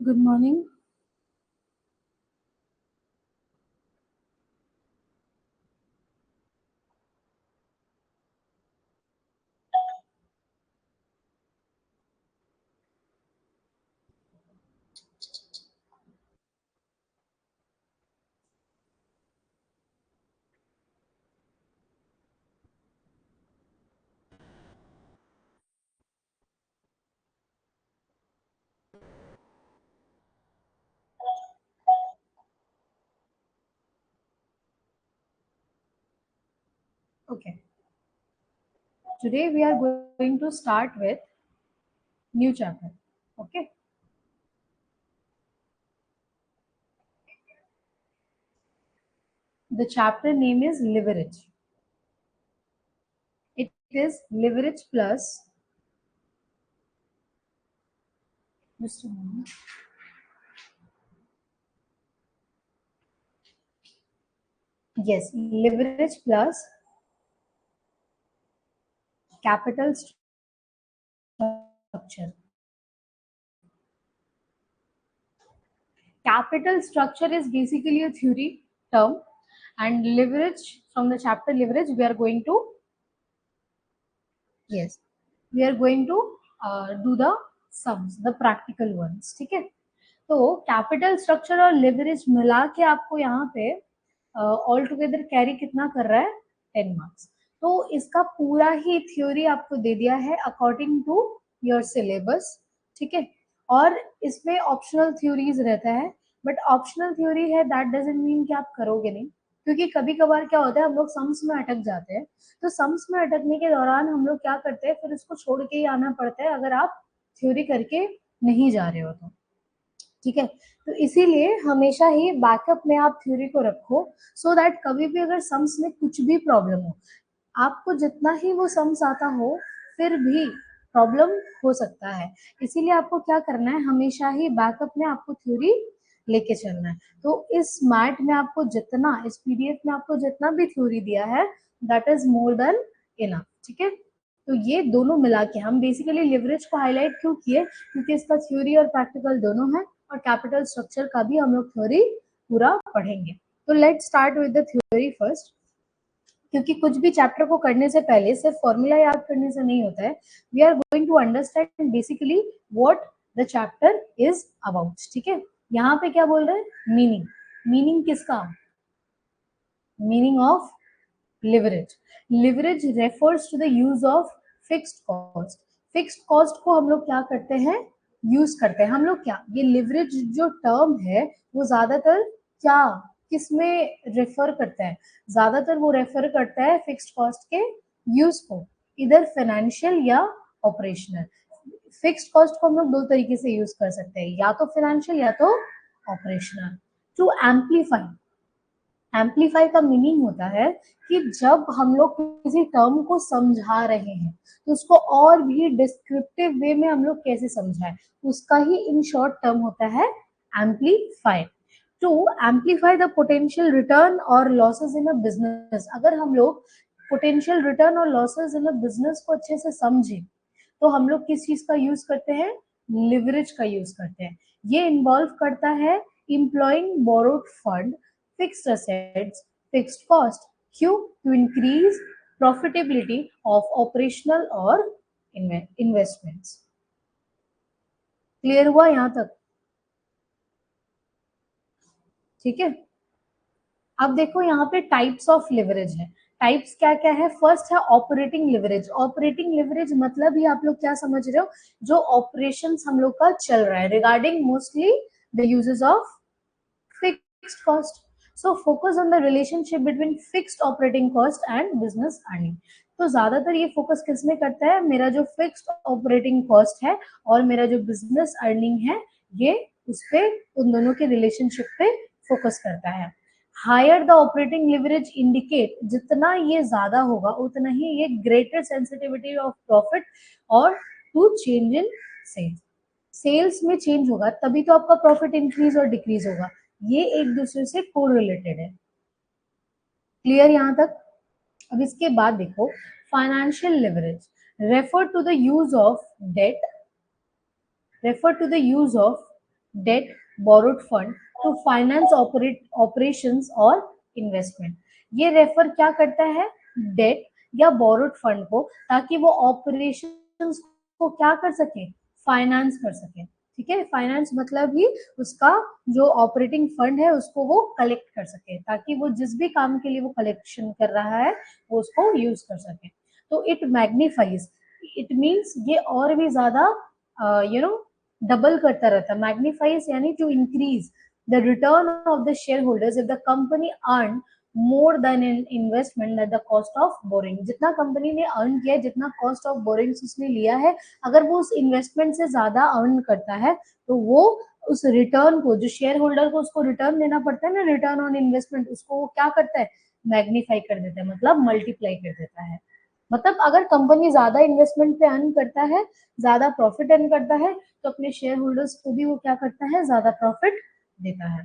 Good morning. Okay. Today we are going to start with new chapter. Okay. The chapter name is leverage. It is leverage plus. Just a moment. Yes, leverage plus capital structure. Capital structure is basically a theory term, and leverage from the chapter leverage we are going to yes we are going to do the sums, the practical ones. ठीक है, तो capital structure और leverage मिला के आपको यहाँ पे all together carry कितना कर रहा है 10 मार्क्स। तो इसका पूरा ही थ्योरी आपको दे दिया है अकॉर्डिंग टू योर सिलेबस। ठीक है, और इसमें ऑप्शनल थ्योरीज रहता है, बट ऑप्शनल थ्योरी है दैट डजंट मीन कि आप करोगे नहीं, क्योंकि कभी कभार क्या होता है हम लोग सम्स में अटक जाते हैं। तो सम्स में अटकने के दौरान हम लोग क्या करते हैं, फिर उसको छोड़ के ही आना पड़ता है अगर आप थ्योरी करके नहीं जा रहे हो तो। ठीक है, तो इसीलिए हमेशा ही बैकअप में आप थ्योरी को रखो, सो दैट कभी भी अगर सम्स में कुछ भी प्रॉब्लम हो, आपको जितना ही वो सम्स आता हो फिर भी प्रॉब्लम हो सकता है। इसीलिए आपको क्या करना है, हमेशा ही बैकअप में आपको थ्योरी लेके चलना है। तो इस मैट में आपको जितना, इस पीडीएफ में आपको जितना भी थ्योरी दिया है that is more than enough. ठीक है, तो ये दोनों मिला के हम बेसिकली लिवरेज को हाईलाइट क्यों किए, क्योंकि इसका थ्योरी और प्रैक्टिकल दोनों है, और कैपिटल स्ट्रक्चर का भी हम लोग थ्योरी पूरा पढ़ेंगे। तो let's start with the theory first, क्योंकि कुछ भी चैप्टर को करने से पहले सिर्फ फॉर्मूला याद करने से नहीं होता है। We are going to understand basically what the chapter is about. ठीक है, यहाँ पे क्या बोल रहे हैं, मीनिंग। मीनिंग किसका, meaning of leverage. Leverage refers to the use of fixed cost. Fixed cost को हम लोग क्या करते हैं, यूज करते हैं हम लोग। क्या ये लिवरेज जो टर्म है वो ज्यादातर क्या किस में रेफर करता है, ज्यादातर वो रेफर करता है फिक्स्ड कॉस्ट के यूज को, इधर फाइनेंशियल या ऑपरेशनल। फिक्स्ड कॉस्ट को हम लोग दो तरीके से यूज कर सकते हैं, या तो फाइनेंशियल या तो ऑपरेशनल। टू एम्पलीफाई, एम्पलीफाई का मीनिंग होता है कि जब हम लोग किसी टर्म को समझा रहे हैं तो उसको और भी डिस्क्रिप्टिव वे में हम लोग कैसे समझाएं, उसका ही इन शॉर्ट टर्म होता है amplify. To amplify the potential return और लॉसेस इन अ बिजनेस। अगर हम लोग पोटेंशियल रिटर्न और लॉसेस इन अ बिजनेस को अच्छे से समझे तो हम लोग किस चीज का यूज करते हैं, लिवरेज का यूज करते हैं। ये इन्वॉल्व करता है employing borrowed fund, fixed assets, fixed cost. क्यों, to increase profitability of operational और investments। क्लियर हुआ यहाँ तक? ठीक है, अब देखो यहाँ पे टाइप्स ऑफ लिवरेज है। टाइप्स क्या क्या है, फर्स्ट है ऑपरेटिंग लिवरेज। ऑपरेटिंग लिवरेज मतलब ही आप लोग क्या समझ रहे हो, जो ऑपरेशंस हम लोग का चल रहा है regarding mostly the uses of fixed cost. So focus on the relationship between fixed operating cost and business earning. तो ज्यादातर ये फोकस किस में करता है, मेरा जो फिक्स्ड ऑपरेटिंग कॉस्ट है और मेरा जो बिजनेस अर्निंग है, ये उस पे, उन दोनों के रिलेशनशिप पे फोकस करता है। Higher the operating leverage indicate, जितना ये ज्यादा होगा उतना ही ये ग्रेटर सेंसिटिविटी ऑफ प्रॉफिट और to change in sales. Sales में चेंज होगा तभी तो आपका प्रॉफिट इंक्रीज और डिक्रीज होगा, ये एक दूसरे से कोरिलेटेड है। क्लियर यहाँ तक? अब इसके बाद देखो financial leverage refer to the use of debt, refer to the use of debt, borrowed fund to finance operations और investment. ये रेफर क्या करता है, डेट या बोरोड फंड को, ताकि वो ऑपरेशंस को क्या कर सके, फाइनेंस कर सके. ठीक है, फाइनेंस मतलब ही उसका जो ऑपरेटिंग फंड है उसको वो कलेक्ट कर सके, ताकि वो जिस भी काम के लिए वो कलेक्शन कर रहा है वो उसको यूज कर सके. तो इट मैग्निफाइज, इट मीन्स ये और भी ज्यादा डबल करता रहता है. मैग्निफाइज यानी to increase the return of the shareholders if the company earn more than in investment at the cost of borrowing. जितना कंपनी ने अर्न किया है, जितना कॉस्ट ऑफ बोरिंग उसने लिया है, अगर वो उस इन्वेस्टमेंट से ज्यादा अर्न करता है तो वो उस रिटर्न को, जो शेयर होल्डर को उसको रिटर्न देना पड़ता है ना, रिटर्न ऑन इन्वेस्टमेंट, उसको वो क्या करता है, मैग्नीफाई कर देता है, मतलब मल्टीप्लाई कर देता है. मतलब अगर कंपनी ज्यादा इन्वेस्टमेंट पे अर्न करता है, ज्यादा प्रॉफिट अर्न करता है, तो अपने शेयर होल्डर्स को भी वो क्या करता है, ज्यादा प्रॉफिट देता है.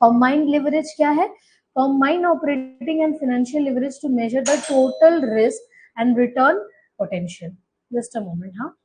कंबाइंड लिवरेज क्या है, combined operating and financial leverage to measure the total risk and return potential. Just a moment. हाँ,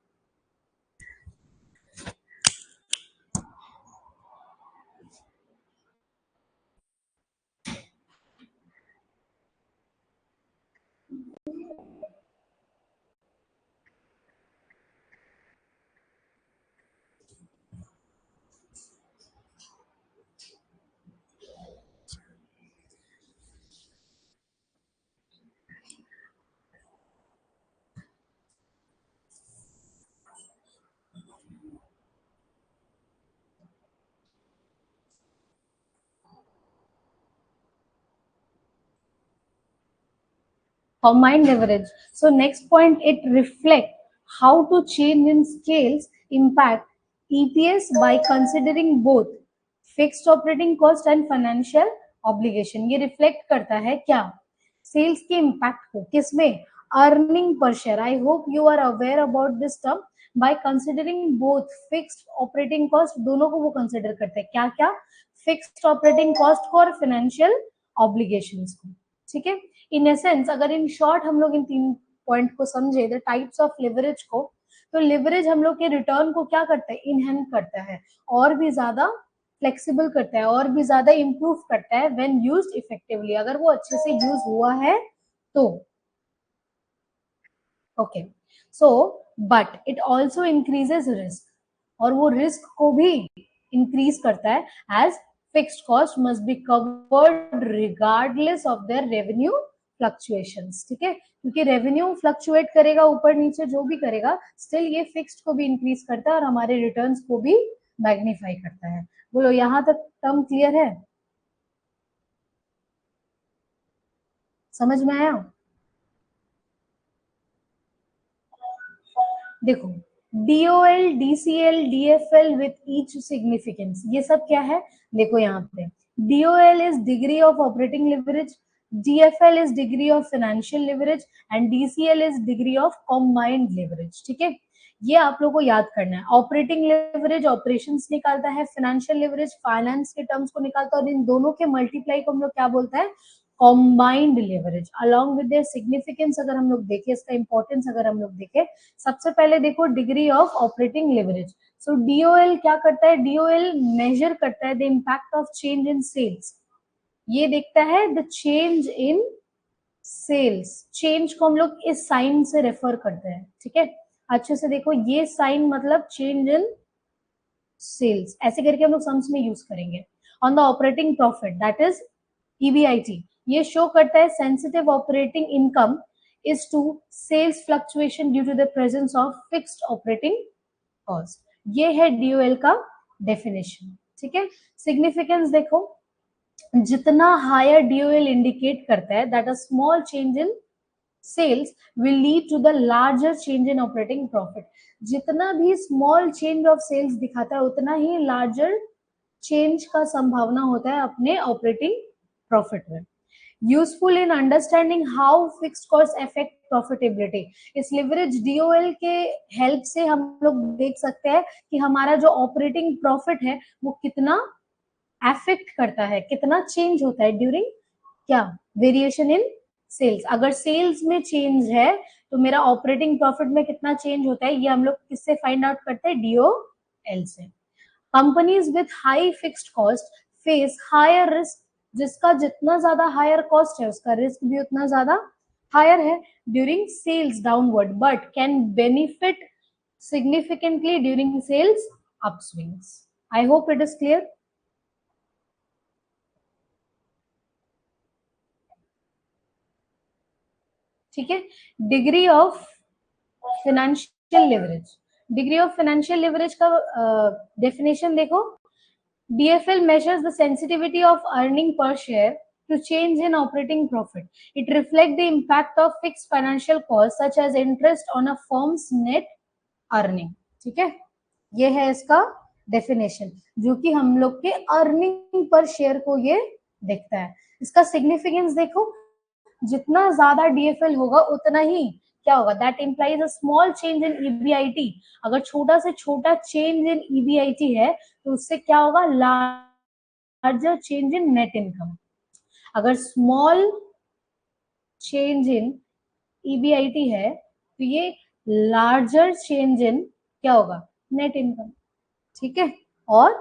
combined leverage. So next point, it reflect how to change in scales impact EPS by considering both fixed operating cost and financial obligation. ये reflect करता है क्या, sales के impact को, किसमें, earning per share. I hope you are aware about this term. By considering both fixed operating cost, दोनों को वो consider करते हैं, क्या क्या, fixed operating cost को और financial obligations को. ठीक है, इन एसेंस अगर इन शॉर्ट हम लोग इन तीन पॉइंट को समझे, द टाइप्स ऑफ लिवरेज को, तो लिवरेज हम लोग के रिटर्न को क्या करता है, इनहेंस करता है, और भी ज्यादा फ्लेक्सिबल करता है, और भी ज्यादा इंप्रूव करता है व्हेन यूज्ड इफेक्टिवली, अगर वो अच्छे से यूज हुआ है तो. Okay, so but it also increases risk, और वो रिस्क को भी इंक्रीज करता है, as fixed cost must be covered regardless of their revenue fluctuations. ठीक है, क्योंकि रेवेन्यू फ्लक्चुएट करेगा, ऊपर नीचे जो भी करेगा, स्टिल ये फिक्स्ड को भी इंक्रीज करता है और हमारे रिटर्न्स को भी मैग्नीफाई करता है. बोलो, यहां तक टर्म क्लियर है, समझ में आया? देखो, DOL, DCL, DFL with each significance, ये सब क्या है, देखो यहाँ पे DOL is degree of operating leverage, DFL is degree of financial leverage and DCL is degree of combined leverage. ठीक है, ये आप लोगों को याद करना है. ऑपरेटिंग लिवरेज ऑपरेशंस निकालता है, फाइनेंशियल लिवरेज फाइनेंस के टर्म्स को निकालता है, और इन दोनों के मल्टीप्लाई को हम लोग क्या बोलता है, combined leverage. Along with their significance अगर हम लोग देखें, इसका इंपॉर्टेंस अगर हम लोग देखें, सबसे पहले देखो degree of operating leverage. So DOL क्या करता है, डीओएल मेजर करता है the impact of change in sales. ये देखता है the change in sales. Change को हम लोग इस साइन से रेफर करते हैं. ठीक है, अच्छे से देखो, ये साइन मतलब चेंज इन सेल्स, ऐसे करके हम लोग सम्स में यूज करेंगे. On the operating profit, that is EBIT, ये शो करता है sensitive operating income is to sales fluctuation due to the presence of fixed operating cost. ये है डीओएल का डेफिनेशन. ठीक है, सिग्निफिकेंस देखो, जितना हायर डीओएल इंडिकेट करता है that a small change in sales will lead to the larger change in operating profit. जितना भी स्मॉल चेंज ऑफ सेल्स दिखाता है, उतना ही लार्जर चेंज का संभावना होता है अपने ऑपरेटिंग प्रॉफिट में. Useful in understanding how fixed cost affect profitability. इस लिवरेज डीओएल के हेल्प से हम लोग देख सकते हैं कि हमारा जो ऑपरेटिंग प्रॉफिट है वो कितना अफेक्ट करता है, कितना चेंज होता है ड्यूरिंग क्या, वेरिएशन इन सेल्स. अगर सेल्स में चेंज है तो मेरा ऑपरेटिंग प्रॉफिट में कितना चेंज होता है, ये हम लोग किससे फाइंड आउट करते हैं, डीओएल से. Companies with high fixed cost face higher risk, जिसका जितना ज्यादा हायर कॉस्ट है उसका रिस्क भी उतना ज्यादा हायर है during sales downward, but can benefit significantly during sales upswings. I hope it is clear. ठीक है. Degree of financial leverage, degree of financial leverage का डेफिनेशन देखो. DFL measures the sensitivity of earning per share to change in operating profit. It reflects the impact of fixed financial costs such as interest on a firm's net earning. ठीक है, ये है इसका definition, जो कि हम लोग के अर्निंग पर शेयर को ये देखता है. इसका सिग्निफिकेंस देखो, जितना ज्यादा डीएफएल होगा उतना ही क्या होगा, that implies a small change in EBIT. अगर छोटा से छोटा चेंज इन ईबीआईटी है तो उससे क्या होगा, लार्जर चेंज इन नेट इनकम. अगर स्मॉल चेंज इन ईबीआईटी है तो ये लार्जर चेंज इन क्या होगा, नेट इनकम. ठीक है, और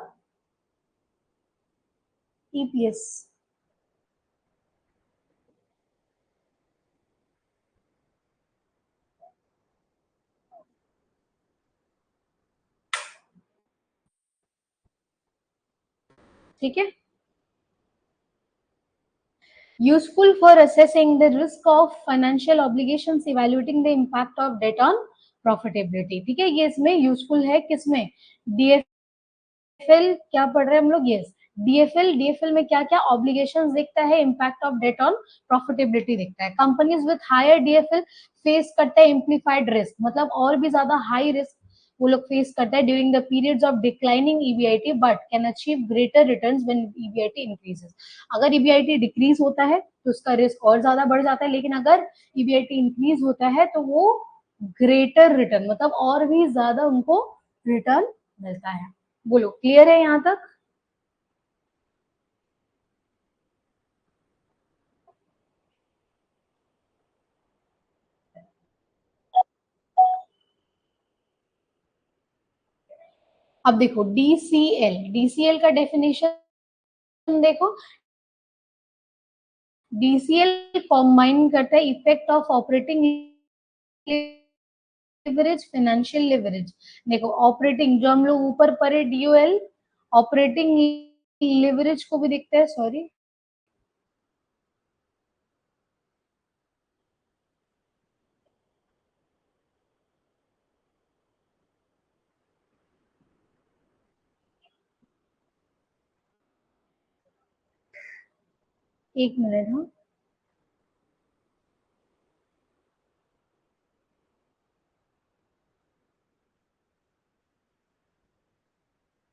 ईपीएस. ठीक है, useful for assessing the risk of financial obligations, evaluating the impact of debt on profitability. ठीक है, ये इसमें यूजफुल है. किसमें, डीएफएल क्या पढ़ रहे हैं हम लोग, यस डीएफएल. डीएफएल में क्या क्या ऑब्लिगेशंस देखता है, impact of debt on profitability देखता है. Companies with higher DFL face करता है इम्प्लीफाइड रिस्क, मतलब और भी ज्यादा हाई रिस्क वो लोग फेस करता है during the periods of declining EBIT, but can achieve greater returns when EBIT increases. अगर ईबीआईटी डिक्रीज होता है तो उसका रिस्क और ज्यादा बढ़ जाता है, लेकिन अगर ईबीआईटी इंक्रीज होता है तो वो ग्रेटर रिटर्न, मतलब और भी ज्यादा उनको रिटर्न मिलता है. बोलो, क्लियर है यहां तक. अब देखो डीसीएल, डीसीएल का डेफिनेशन देखो. डीसीएल कॉम्बाइन करता है effect of operating leverage, financial leverage. देखो ऑपरेटिंग जो हम लोग ऊपर पढ़े डीओएल, ऑपरेटिंग लिवरेज को भी देखते हैं. सॉरी, एक मिनट. हाँ,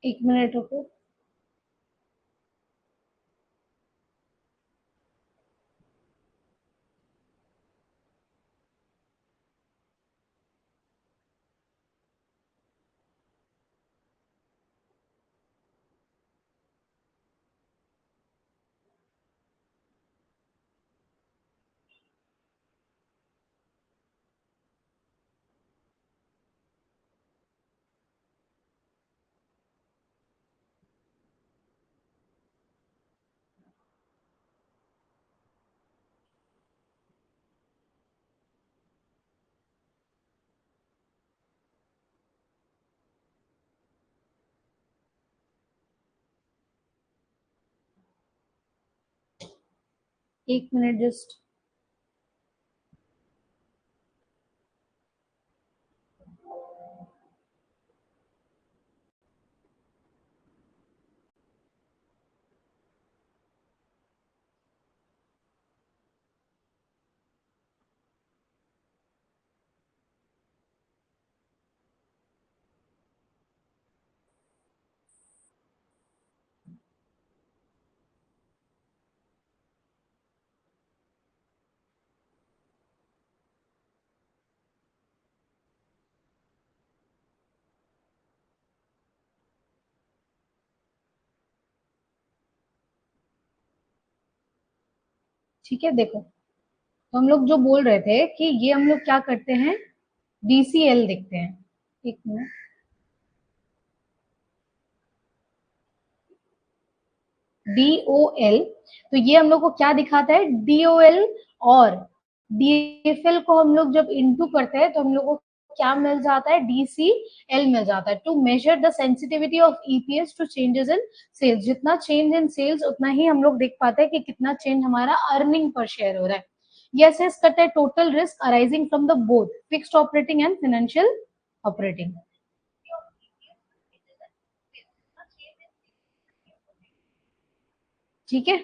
एक मिनट रुको. एक मिनट जस्ट. ठीक है, देखो तो हम लोग जो बोल रहे थे कि ये हम लोग क्या करते हैं, डीसीएल देखते हैं. एक मिनट. DOL, तो ये हम लोग को क्या दिखाता है, DOL और DFL को हम लोग जब इनटू करते हैं तो हम लोग को क्या मिल जाता है, DCL मिल जाता है, to measure the sensitivity of EPS to changes in sales. जितना चेंज इन सेल्स उतना ही हम लोग देख पाते हैं कि कितना चेंज हमारा अर्निंग पर शेयर हो रहा है। ये असेस करता है total risk arising from the both fixed operating and financial operating. ठीक है,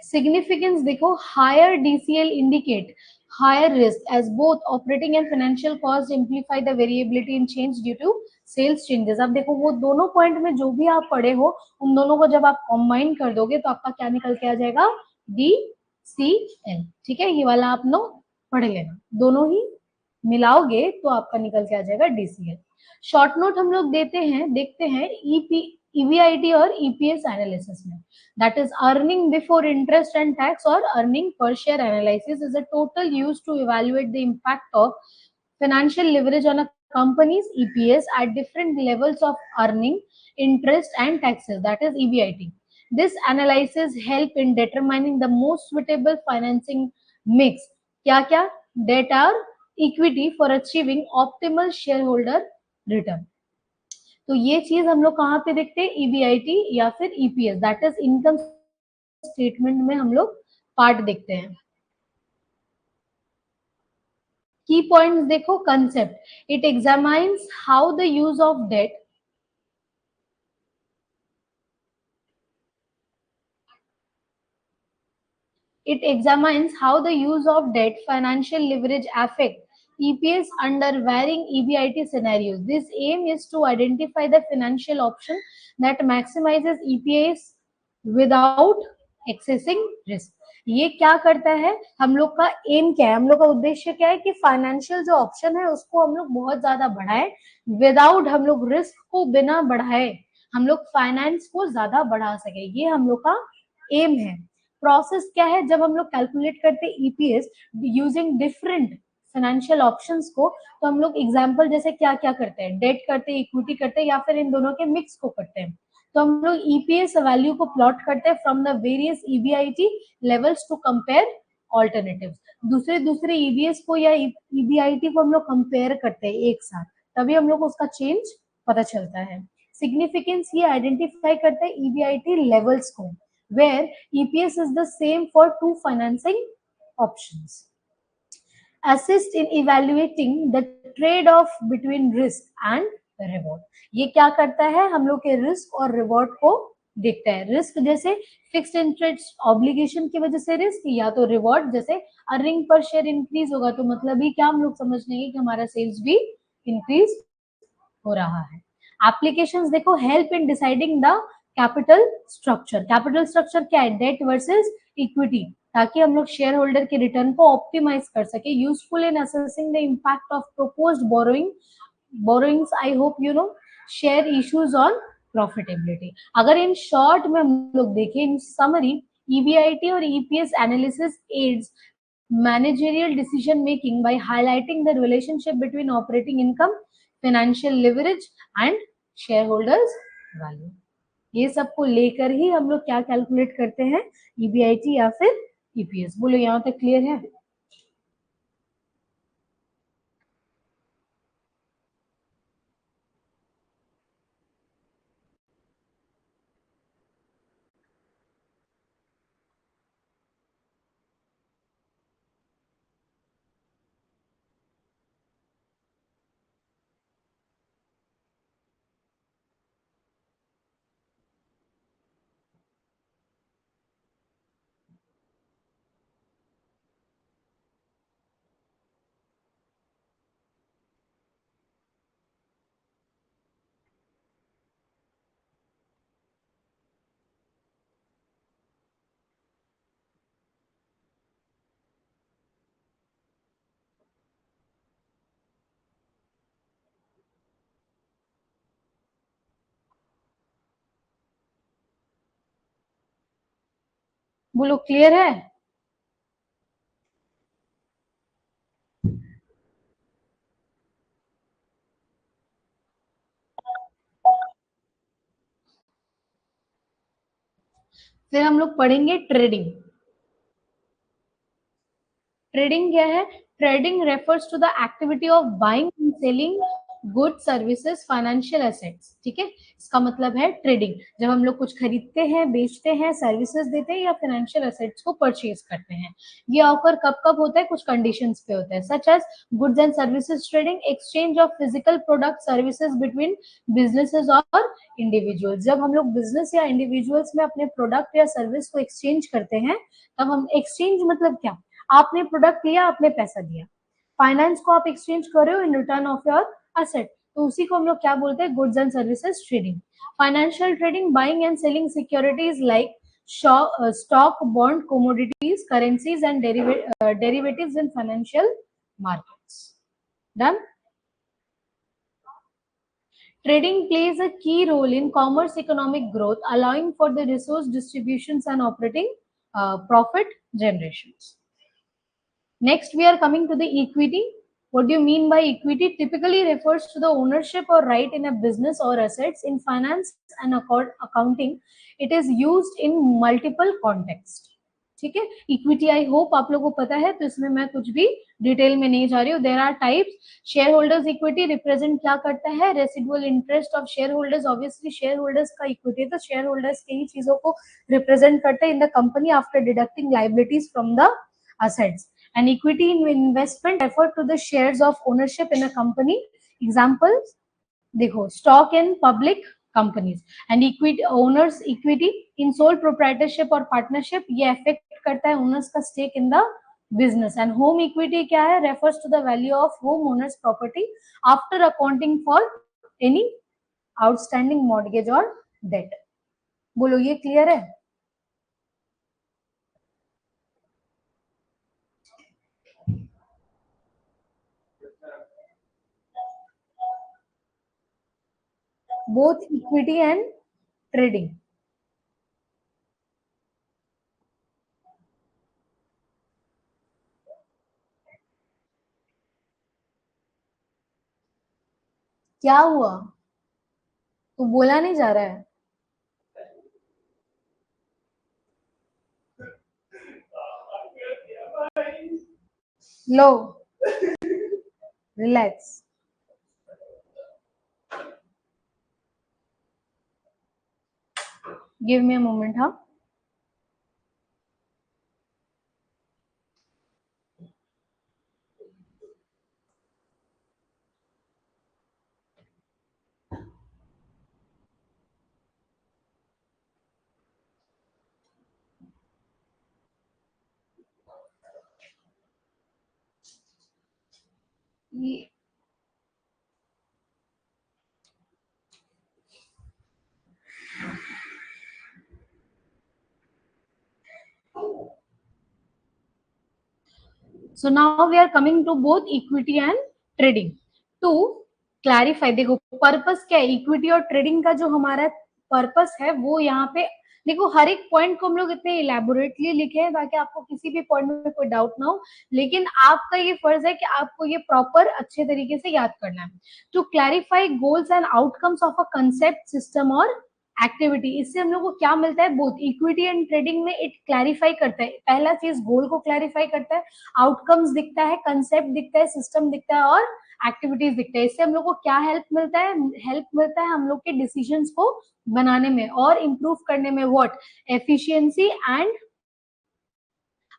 सिग्निफिकेंस देखो, higher DCL indicate higher risk as both operating and financial cost amplify the variability in change due to sales changes. अब देखो वो दोनों point में जो भी आप पढ़े हो उन दोनों को जब आप कंबाइन कर दोगे तो आपका क्या निकल के आ जाएगा, DCL। ठीक है, ये वाला आप लोग पढ़ लेना, दोनों ही मिलाओगे तो आपका निकल के आ जाएगा DCL। शॉर्ट नोट हम लोग देते हैं, देखते हैं EBIT और EPS एनालिसिस में, that is earning before interest and tax or earning per share analysis is a total used to evaluate the impact of financial leverage on a company's EPS at different levels of earning, interest and taxes, that is EBIT. This analysis help in determining the most suitable financing mix, क्या क्या, debt or equity for achieving optimal shareholder return। तो ये चीज हम लोग कहाँ पे देखते हैं, EBIT या फिर EPS, that is income statement में हम लोग पार्ट देखते हैं। की पॉइंट्स देखो, concept, it examines how the use of debt, it examines how the use of debt financial leverage affect EPS under varying EBIT scenarios. This aim is to identify the financial option that maximizes EPS without accessing risk। ये क्या करता है, हम लोग का M क्या है, हम लोग का उद्देश्य क्या है कि फाइनेंशियल जो ऑप्शन है उसको हम लोग बहुत ज्यादा बढ़ाएं, विदाउट हम लोग रिस्क को बिना बढ़ाए हम लोग फाइनेंस को ज्यादा बढ़ा सके, ये हम लोग का एम है। प्रोसेस क्या है, जब हम लोग कैलकुलेट करते हैं EPS using different financial options को, तो हम लोग एग्जांपल जैसे क्या क्या करते हैं, डेट करते हैं, इक्विटी करते हैं या फिर इन दोनों के मिक्स को करते हैं। तो हम लोग EPS वैल्यू को प्लॉट करते हैं from the various EBIT levels to compare alternatives. दूसरे दूसरे EBS को या EBIT को हम लोग कंपेयर करते हैं एक साथ, तभी हम लोग को उसका चेंज पता चलता है। सिग्निफिकेंस ये आइडेंटिफाई करता है EBIT लेवल्स को, where EPS is the same for two financing options. Assist in evaluating the trade-off between risk and reward. ये क्या करता है, हम लोग के रिस्क और रिवॉर्ड को देखता है। रिस्क जैसे फिक्स्ड इंटरेस्ट ऑब्लिगेशन की वजह से रिस्क, या तो रिवॉर्ड जैसे अर्निंग पर शेयर इंक्रीज होगा तो मतलब ही क्या, हम लोग समझ लेंगे कि हमारा सेल्स भी इंक्रीज हो रहा है। एप्लीकेशंस देखो, help in deciding the capital structure. Capital structure क्या है, डेट वर्सेस इक्विटी, ताकि हम लोग शेयर होल्डर के रिटर्न को ऑप्टिमाइज कर सके। Useful in assessing the impact of proposed borrowings, I hope you know, share issues on profitability. अगर इन शॉर्ट में हम लोग देखें, इन समरी, EBIT और EPS analysis aids managerial decision making by highlighting the relationship between operating income, financial leverage and shareholders value। ये सबको लेकर ही हम लोग क्या कैलकुलेट करते हैं, EBIT या फिर EPS। बोलो यहाँ तक क्लियर है? बोलो क्लियर है? फिर हम लोग पढ़ेंगे ट्रेडिंग। ट्रेडिंग क्या है? Trading refers to the activity of buying and selling good services financial assets. ठीक है, इसका मतलब है ट्रेडिंग, जब हम लोग कुछ खरीदते हैं, बेचते हैं, सर्विसेज देते हैं या फाइनेंशियल एसेट्स को परचेज करते हैं। ये ऑफर कब कब होता है? कुछ कंडीशंस पे होता है, such as goods and services trading, exchange of physical product services between businesses और इंडिविजुअल्स। जब हम लोग बिजनेस या इंडिविजुअल्स में अपने प्रोडक्ट या सर्विस को एक्सचेंज करते हैं, तब हम एक्सचेंज मतलब क्या? आपने प्रोडक्ट लिया, आपने पैसा दिया, फाइनेंस को आप एक्सचेंज कर रहे हो in return of your asset, तो उसी को हम लोग क्या बोलते हैं? Goods and services trading. Financial trading, buying and selling securities like stock, bond, commodities, currencies and derivatives in financial markets. Done. Trading plays a key role in commerce economic growth, allowing for the resource distributions and operating profit generations. Next, we are coming to the equity. What do you mean by equity? Typically refers to the ownership or right in a business or assets. In finance and accounting, it is used in multiple contexts. ठीक है, equity I hope आप लोगों को पता है, तो इसमें मैं कुछ भी डिटेल में नहीं जा रही हूँ। There are types. Shareholders equity represent क्या करता है? Residual interest of shareholders. Obviously shareholders का इक्विटी तो शेयर होल्डर्स के ही चीजों को रिप्रेजेंट करते हैं in the company after deducting liabilities from the assets. And equity investment refer to the shares of ownership in a company. Examples देखो, stock in public companies and equity owners equity in sole proprietorship और partnership, ये affect करता है owners का stake in the business. And home equity क्या है? refers to the value of homeowners property after accounting for any outstanding mortgage or debt. बोलो ये clear है? Both equity and trading. क्या हुआ? तो बोला नहीं जा रहा है? लो, relax. Give me a moment. हाँ, ये so now we are coming to both equity and trading. To clarify, देखो पर्पस क्या है इक्विटी और ट्रेडिंग का? जो हमारा पर्पस है वो यहाँ पे देखो, हर एक पॉइंट को हम लोग इतने इलेबोरेटली लिखे हैं ताकि आपको किसी भी पॉइंट में कोई डाउट ना हो, लेकिन आपका ये फर्ज है कि आपको ये प्रॉपर अच्छे तरीके से याद करना है। To clarify goals and outcomes of a concept, system और एक्टिविटी, इससे हम लोग को क्या मिलता है? बोथ इक्विटी एंड ट्रेडिंग में इट क्लैरिफाई करता है। पहला चीज गोल को क्लैरिफाई करता है, आउटकम्स दिखता है, कंसेप्ट दिखता है, सिस्टम दिखता है और एक्टिविटीज दिखता है। इससे हम लोग को क्या हेल्प मिलता है? हेल्प मिलता है हम लोग के डिसीजंस को बनाने में और इम्प्रूव करने में। What? Efficiency and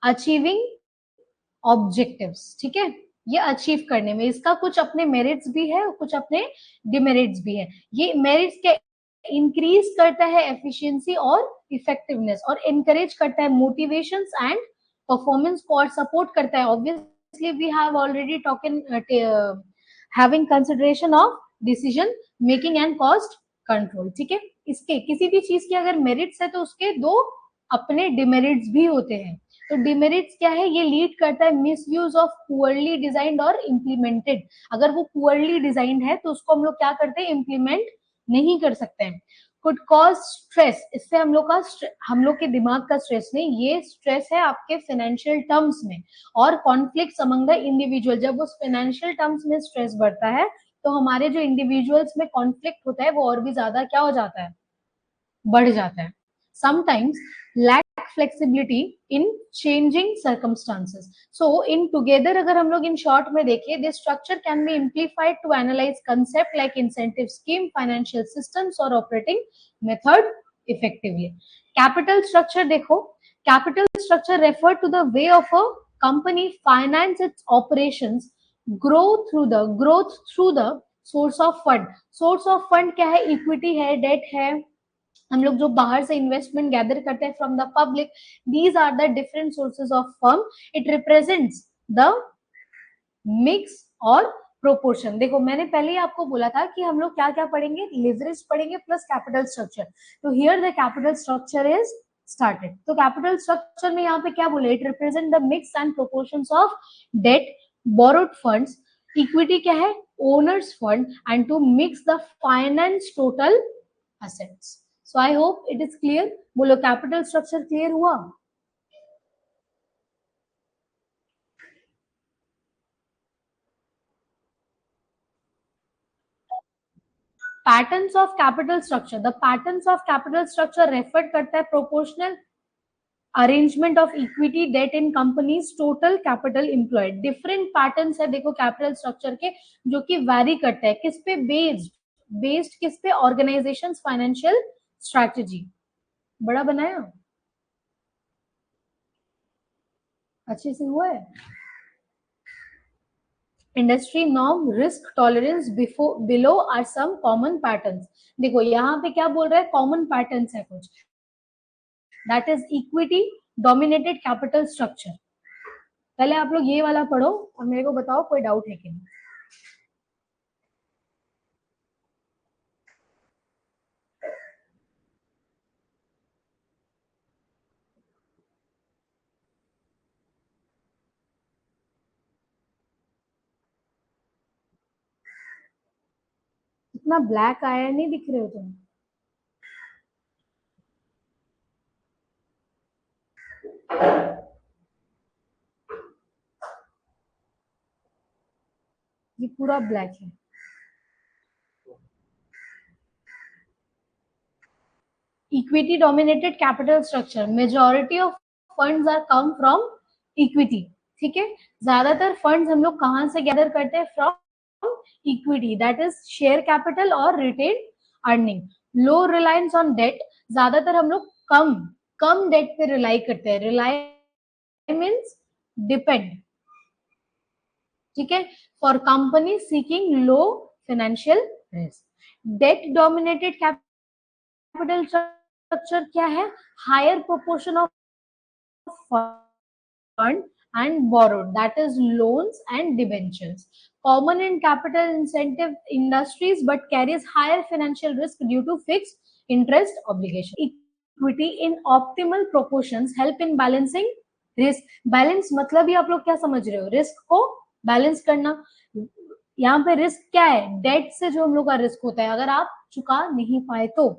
achieving objectives. ठीक है, ये अचीव करने में इसका कुछ अपने मेरिट्स भी है, कुछ अपने डिमेरिट्स भी है। ये मेरिट्स के इंक्रीज करता है एफिशिएंसी और इफेक्टिवनेस, और एनकरेज करता है मोटिवेशंस एंड परफॉर्मेंस को, और सपोर्ट करता है obviously we have already talking having consideration of decision making and cost control. ठीक है, इसके किसी भी चीज के अगर मेरिट्स है तो उसके दो अपने डिमेरिट्स भी होते हैं। तो डिमेरिट्स क्या है? ये लीड करता है miss use of poorly designed और इम्प्लीमेंटेड। अगर वो पुअरली डिजाइंड है तो उसको हम लोग क्या करते हैं? इम्प्लीमेंट नहीं कर सकते हैं। कुड कॉज स्ट्रेस, इससे हम लोग के दिमाग का स्ट्रेस नहीं, ये स्ट्रेस है आपके फाइनेंशियल टर्म्स में, और कॉन्फ्लिक्ट अमंग द इंडिविजुअल। जब उस फाइनेंशियल टर्म्स में स्ट्रेस बढ़ता है तो हमारे जो इंडिविजुअल्स में कॉन्फ्लिक्ट होता है वो और भी ज्यादा क्या हो जाता है? बढ़ जाता है। sometimes lack flexibility in changing circumstances. So in together अगर हम लोग in short में देखें, this structure can be amplified to analyze concept like incentive scheme, financial systems or operating method effectively. Capital structure देखो, capital structure refer to the way of a company finance its operations, growth through the source of fund. Source of fund क्या है? Equity है, debt है, हम लोग जो बाहर से इन्वेस्टमेंट गैदर करते हैं from the public. These are the different sources of firm. It represents the mix और प्रोपोर्शन. देखो मैंने पहले ही आपको बोला था कि हम लोग क्या क्या पढ़ेंगे, लिवरेज पढ़ेंगे प्लस कैपिटल स्ट्रक्चर. तो here the capital structure is started. तो कैपिटल स्ट्रक्चर में यहाँ पे क्या बोले, it represent the mix and proportions of debt, borrowed funds, equity क्या है, owners fund, and to mix the finance total assets. So I hope it is clear. बोलो capital structure clear हुआ? Patterns of capital structure. The patterns of capital structure refer करता है proportional arrangement of equity debt in companies total capital employed. Different patterns है देखो capital structure के, जो कि vary करता है किस पे based किस पे, organizations financial strategy. बड़ा बनाया, अच्छे से हुआ है. Industry norm, risk tolerance below are some common patterns. देखो यहाँ पे क्या बोल रहा है, कॉमन पैटर्न्स है कुछ. That is equity dominated capital structure. पहले आप लोग ये वाला पढ़ो और मेरे को बताओ कोई डाउट है कि नहीं. इतना ब्लैक आया नहीं दिख रहे हो तुम. ये पूरा ब्लैक है. Equity dominated capital structure, majority of funds are come from equity. ठीक है, ज्यादातर फंड्स हम लोग कहां से गैदर करते हैं, from equity, that is share capital और retain earning. Low reliance on debt, ज्यादातर हम लोग कम डेट पे रिलाई करते हैं. Rely means depend. ठीक है, for company seeking low financial risk. Debt dominated capital structure क्या है, higher proportion of fund and borrowed, that is loans and debentures. Common in capital incentive industries but carries higher financial risk due to fixed interest obligation. Equity in optimal proportions help in balancing risk. Balance मतलब ही आप लोग क्या समझ रहे हो, risk को balance करना. यहाँ पे रिस्क क्या है, डेट से जो हम लोग का रिस्क होता है, अगर आप चुका नहीं पाए तो,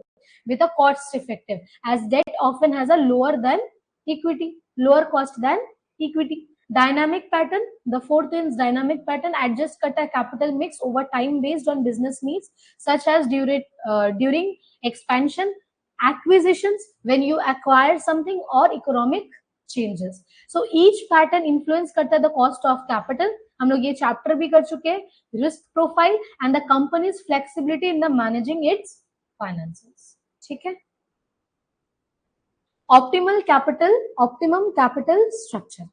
with a cost effective, as debt often has a lower than equity, lower cost than equity. Dynamic pattern, the fourth is dynamic pattern, adjust करता है capital mix over time based on business needs, such as during expansion, acquisitions, when you acquire something, or economic changes. So each pattern influence करता है the cost of capital. हम लोग ये chapter भी कर चुके हैं, risk profile and the company's flexibility in the managing its finances. ठीक है, optimum capital structure.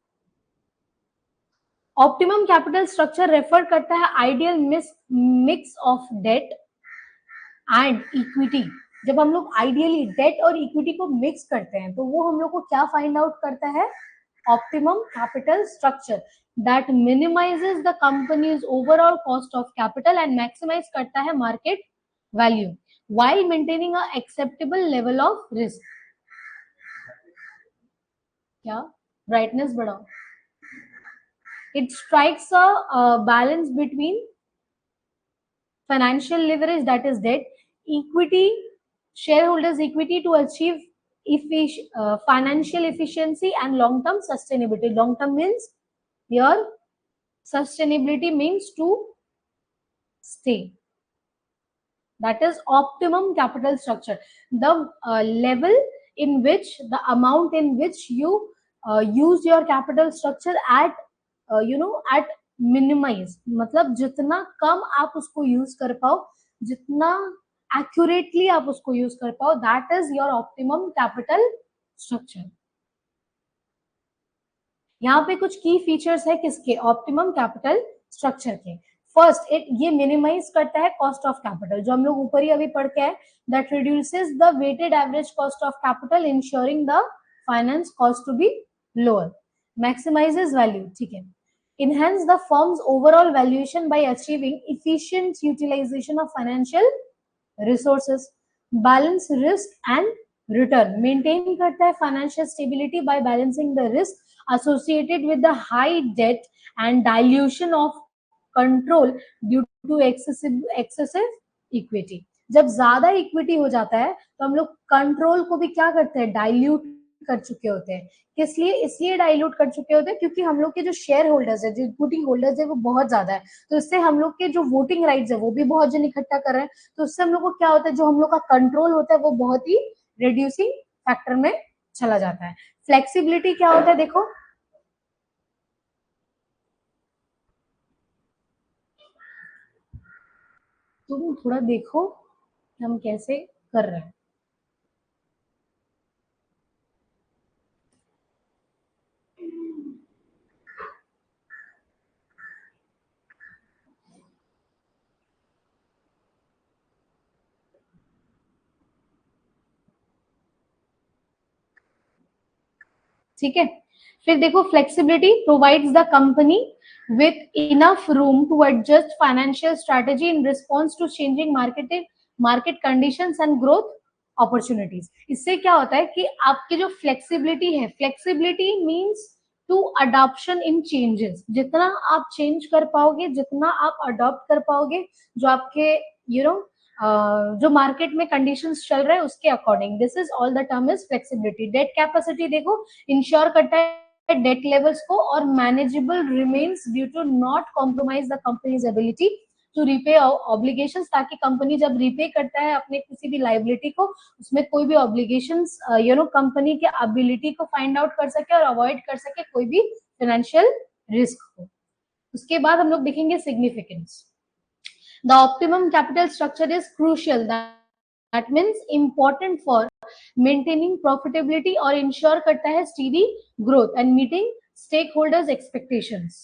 Optimum capital structure refer करता है ideal mix of debt and equity. जब हम लोग आइडियली डेट और इक्विटी को मिक्स करते हैं तो वो हम लोग को क्या फाइंड आउट करता है, optimum capital structure that minimises the company's overall cost of capital and maximise करता है market value while maintaining a acceptable level of risk. क्या ब्राइटनेस बढ़ाओ. It strikes a balance between financial leverage, that is debt, equity, shareholders equity to achieve financial efficiency and long term sustainability. Long term means here sustainability means to stay. That is optimum capital structure. The level in which the amount in which you use your capital structure at at minimize, मतलब जितना कम आप उसको use कर पाओ, जितना accurately आप उसको use कर पाओ, that is your optimum capital structure. यहाँ पे कुछ की फीचर्स है किसके, ऑप्टिमम कैपिटल स्ट्रक्चर के। फर्स्ट, ये मिनिमाइज करता है कॉस्ट ऑफ कैपिटल, जो हम लोग ऊपर ही अभी पढ़ के आए, that reduces the weighted average cost of capital insuring the finance cost to be lower, maximises value, ठीक है, enhance the firm's overall valuation by achieving efficient utilization of financial resources, balance risk and return, maintain करता है financial stability by balancing the risk associated with the high debt and dilution of control due to excessive equity। जब ज्यादा equity हो जाता है तो हम लोग कंट्रोल को भी क्या करते हैं, डाइल्यूट कर चुके होते हैं। किस लिए, इसलिए डाइल्यूट कर चुके होते हैं क्योंकि हम लोग के जो शेयर होल्डर्स है, जो इक्विटी होल्डर्स है, वो बहुत ज्यादा है, तो इससे हम लोग के जो वोटिंग राइट्स है वो भी बहुत जन इकट्ठा कर रहे हैं, तो उससे हम लोग को क्या होता है, जो हम लोग का कंट्रोल होता है वो बहुत ही रिड्यूसिंग फैक्टर में चला जाता है। फ्लेक्सिबिलिटी क्या होता है, देखो तुम थोड़ा देखो हम कैसे कर रहे हैं। ठीक है, फिर देखो flexibility provides the company with enough room to adjust financial strategy in response to changing market conditions and growth opportunities। इससे क्या होता है कि आपकी जो फ्लेक्सिबिलिटी है, flexibility means to adoption in changes, जितना आप चेंज कर पाओगे, जितना आप अडॉप्ट कर पाओगे, जो आपके जो मार्केट में कंडीशंस चल रहे हैं उसके according, this is all the term is flexibility. Debt capacity देखो, इंश्योर करता है डेट लेवल्स को और manageable remains due to not compromise the company's ability to repay obligations, ताकि कंपनी जब रीपे करता है अपने किसी भी लाइबिलिटी को, उसमें कोई भी ऑब्लिगेशंस कंपनी के एबिलिटी को फाइंड आउट कर सके और अवॉइड कर सके कोई भी फाइनेंशियल रिस्क को। उसके बाद हम लोग देखेंगे significance. The optimum capital structure is crucial. That means important for maintaining profitability और ensure करता है steady growth and meeting stakeholders expectations.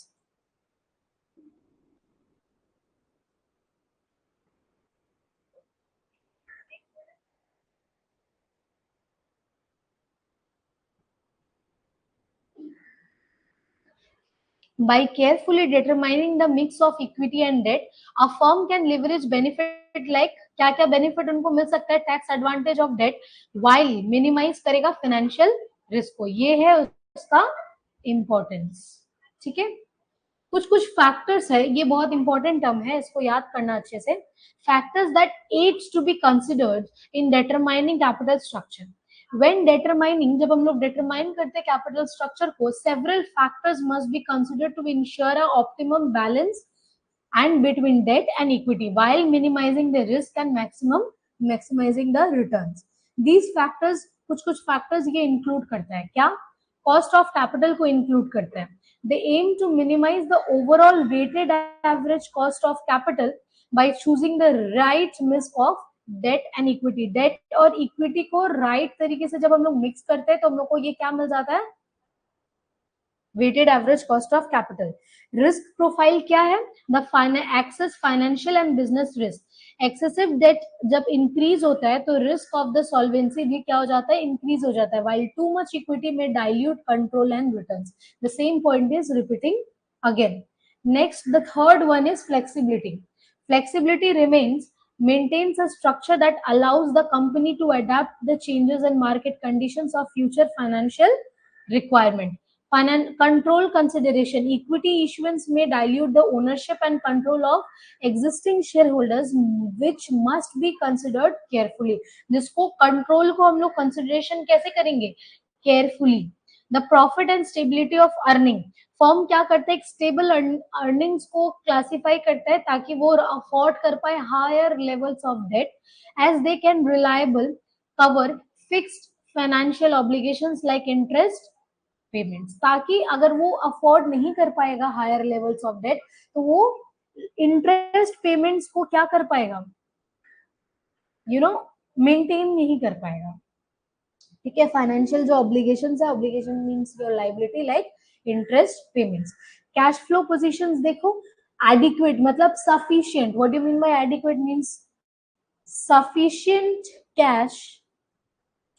By carefully determining the mix of equity and debt, a firm can leverage benefit like क्या क्या benefit उनको मिल सकता है, tax advantage of debt, while minimise करेगा फाइनेंशियल रिस्क को। ये है उसका इंपॉर्टेंस। ठीक है, कुछ कुछ फैक्टर्स है, ये बहुत इंपॉर्टेंट टर्म है, इसको याद करना अच्छे से। Factors that aids to be considered in determining capital structure. When determining, जब हम लोग डिटरमाइन करते हैं कैपिटल स्ट्रक्चर को, several factors must be considered to ensure a optimum balance and between debt and equity while minimizing the risk and maximizing the returns. These factors, कुछ कुछ factors ये include करता है क्या, cost of capital को include करता है। They aim to minimize the overall weighted average cost of capital by choosing the right mix of debt and equity। debt और equity को right तरीके से जब हम लोग mix करते हैं तो हम लोग को ये क्या मिल जाता है, weighted average cost of capital। risk profile क्या है, the access financial and business risk। excessive debt जब increase होता है तो risk of the solvency भी क्या हो जाता है, increase हो जाता है, while too much equity may dilute control and returns। the same point is repeating again। next, the third one is flexibility। flexibility remains maintains a structure that allows the company to adapt the changes in market conditions of future financial requirement। control consideration, equity issuance may dilute the ownership and control of existing shareholders, which must be considered carefully। जिसको control को हम लोग consideration कैसे करेंगे, carefully। the profit and stability of earning, form क्या करता है, एक स्टेबल अर्निंग्स को क्लासिफाई करता है ताकि वो अफोर्ड कर पाए higher levels of debt, as they can reliable cover fixed financial obligations like interest payments, ताकि अगर वो अफोर्ड नहीं कर पाएगा हायर लेवल्स ऑफ डेट तो वो इंटरेस्ट पेमेंट्स को क्या कर पाएगा, मेंटेन नहीं कर पाएगा। ठीक है, फाइनेंशियल जो ऑब्लिगेशंस है, obligation means your liability like interest payments. Cash flow positions देखो, एडिक्वेट मतलब sufficient, what do you mean by adequate means sufficient cash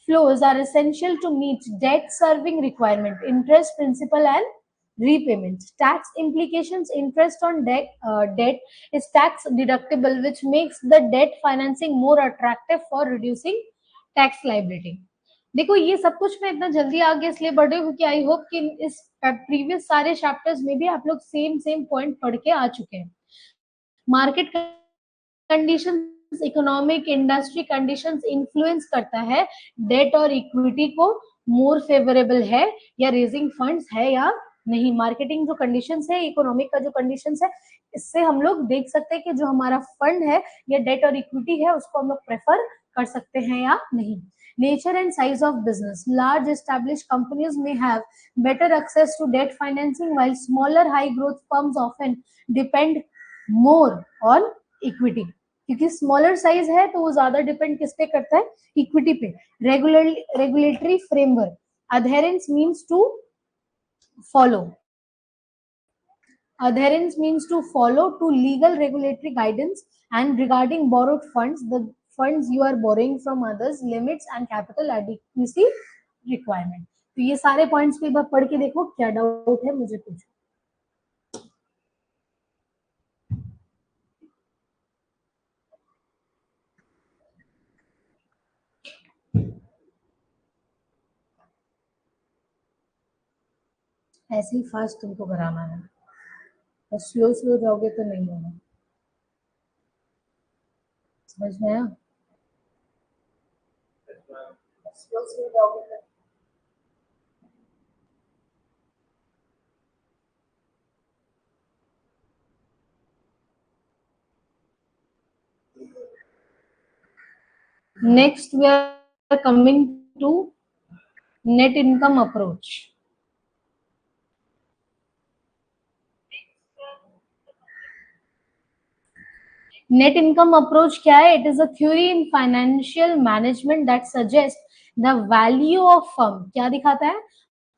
flows are essential to meet debt serving requirement, interest, principal and repayment. Tax implications, interest on debt is tax deductible, which makes the debt financing more attractive for reducing tax liability. देखो ये सब कुछ मैं इतना जल्दी आगे इसलिए बढ़ रही हूँ क्योंकि आई होप कि इस प्रीवियस सारे चैप्टर्स में भी आप लोग सेम पॉइंट पढ़ के आ चुके हैं। Market conditions, economic industry conditions influence करता है डेट और इक्विटी को मोर फेवरेबल है या रेजिंग फंड्स है या नहीं। मार्केटिंग जो कंडीशंस है, इकोनॉमिक का जो कंडीशंस है, इससे हम लोग देख सकते हैं कि जो हमारा फंड है या डेट और इक्विटी है उसको हम लोग प्रेफर कर सकते हैं या नहीं। Nature and size of business. Large established companies may have better access to debt financing, while smaller high growth firms often depend more on equity. क्योंकि स्मॉलर साइज है तो वो ज्यादा डिपेंड किस पे करता है, इक्विटी पे। Regulatory framework, adherence means to follow, adherence means to follow to legal regulatory guidance and regarding borrowed funds, the funds you are borrowing from others, limits and capital adequacy requirement. तो ये सारे points को एक बार पढ़ के देखो, क्या doubt है मुझे पूछो। ऐसे ही फास्ट तुमको कराना है, और स्लो जाओगे तो नहीं होगा, समझ में आया? स्लो जाओगे तो next we are coming to net income approach. Net income approach क्या है? It is a theory in financial management that suggest the value of firm. क्या दिखाता है?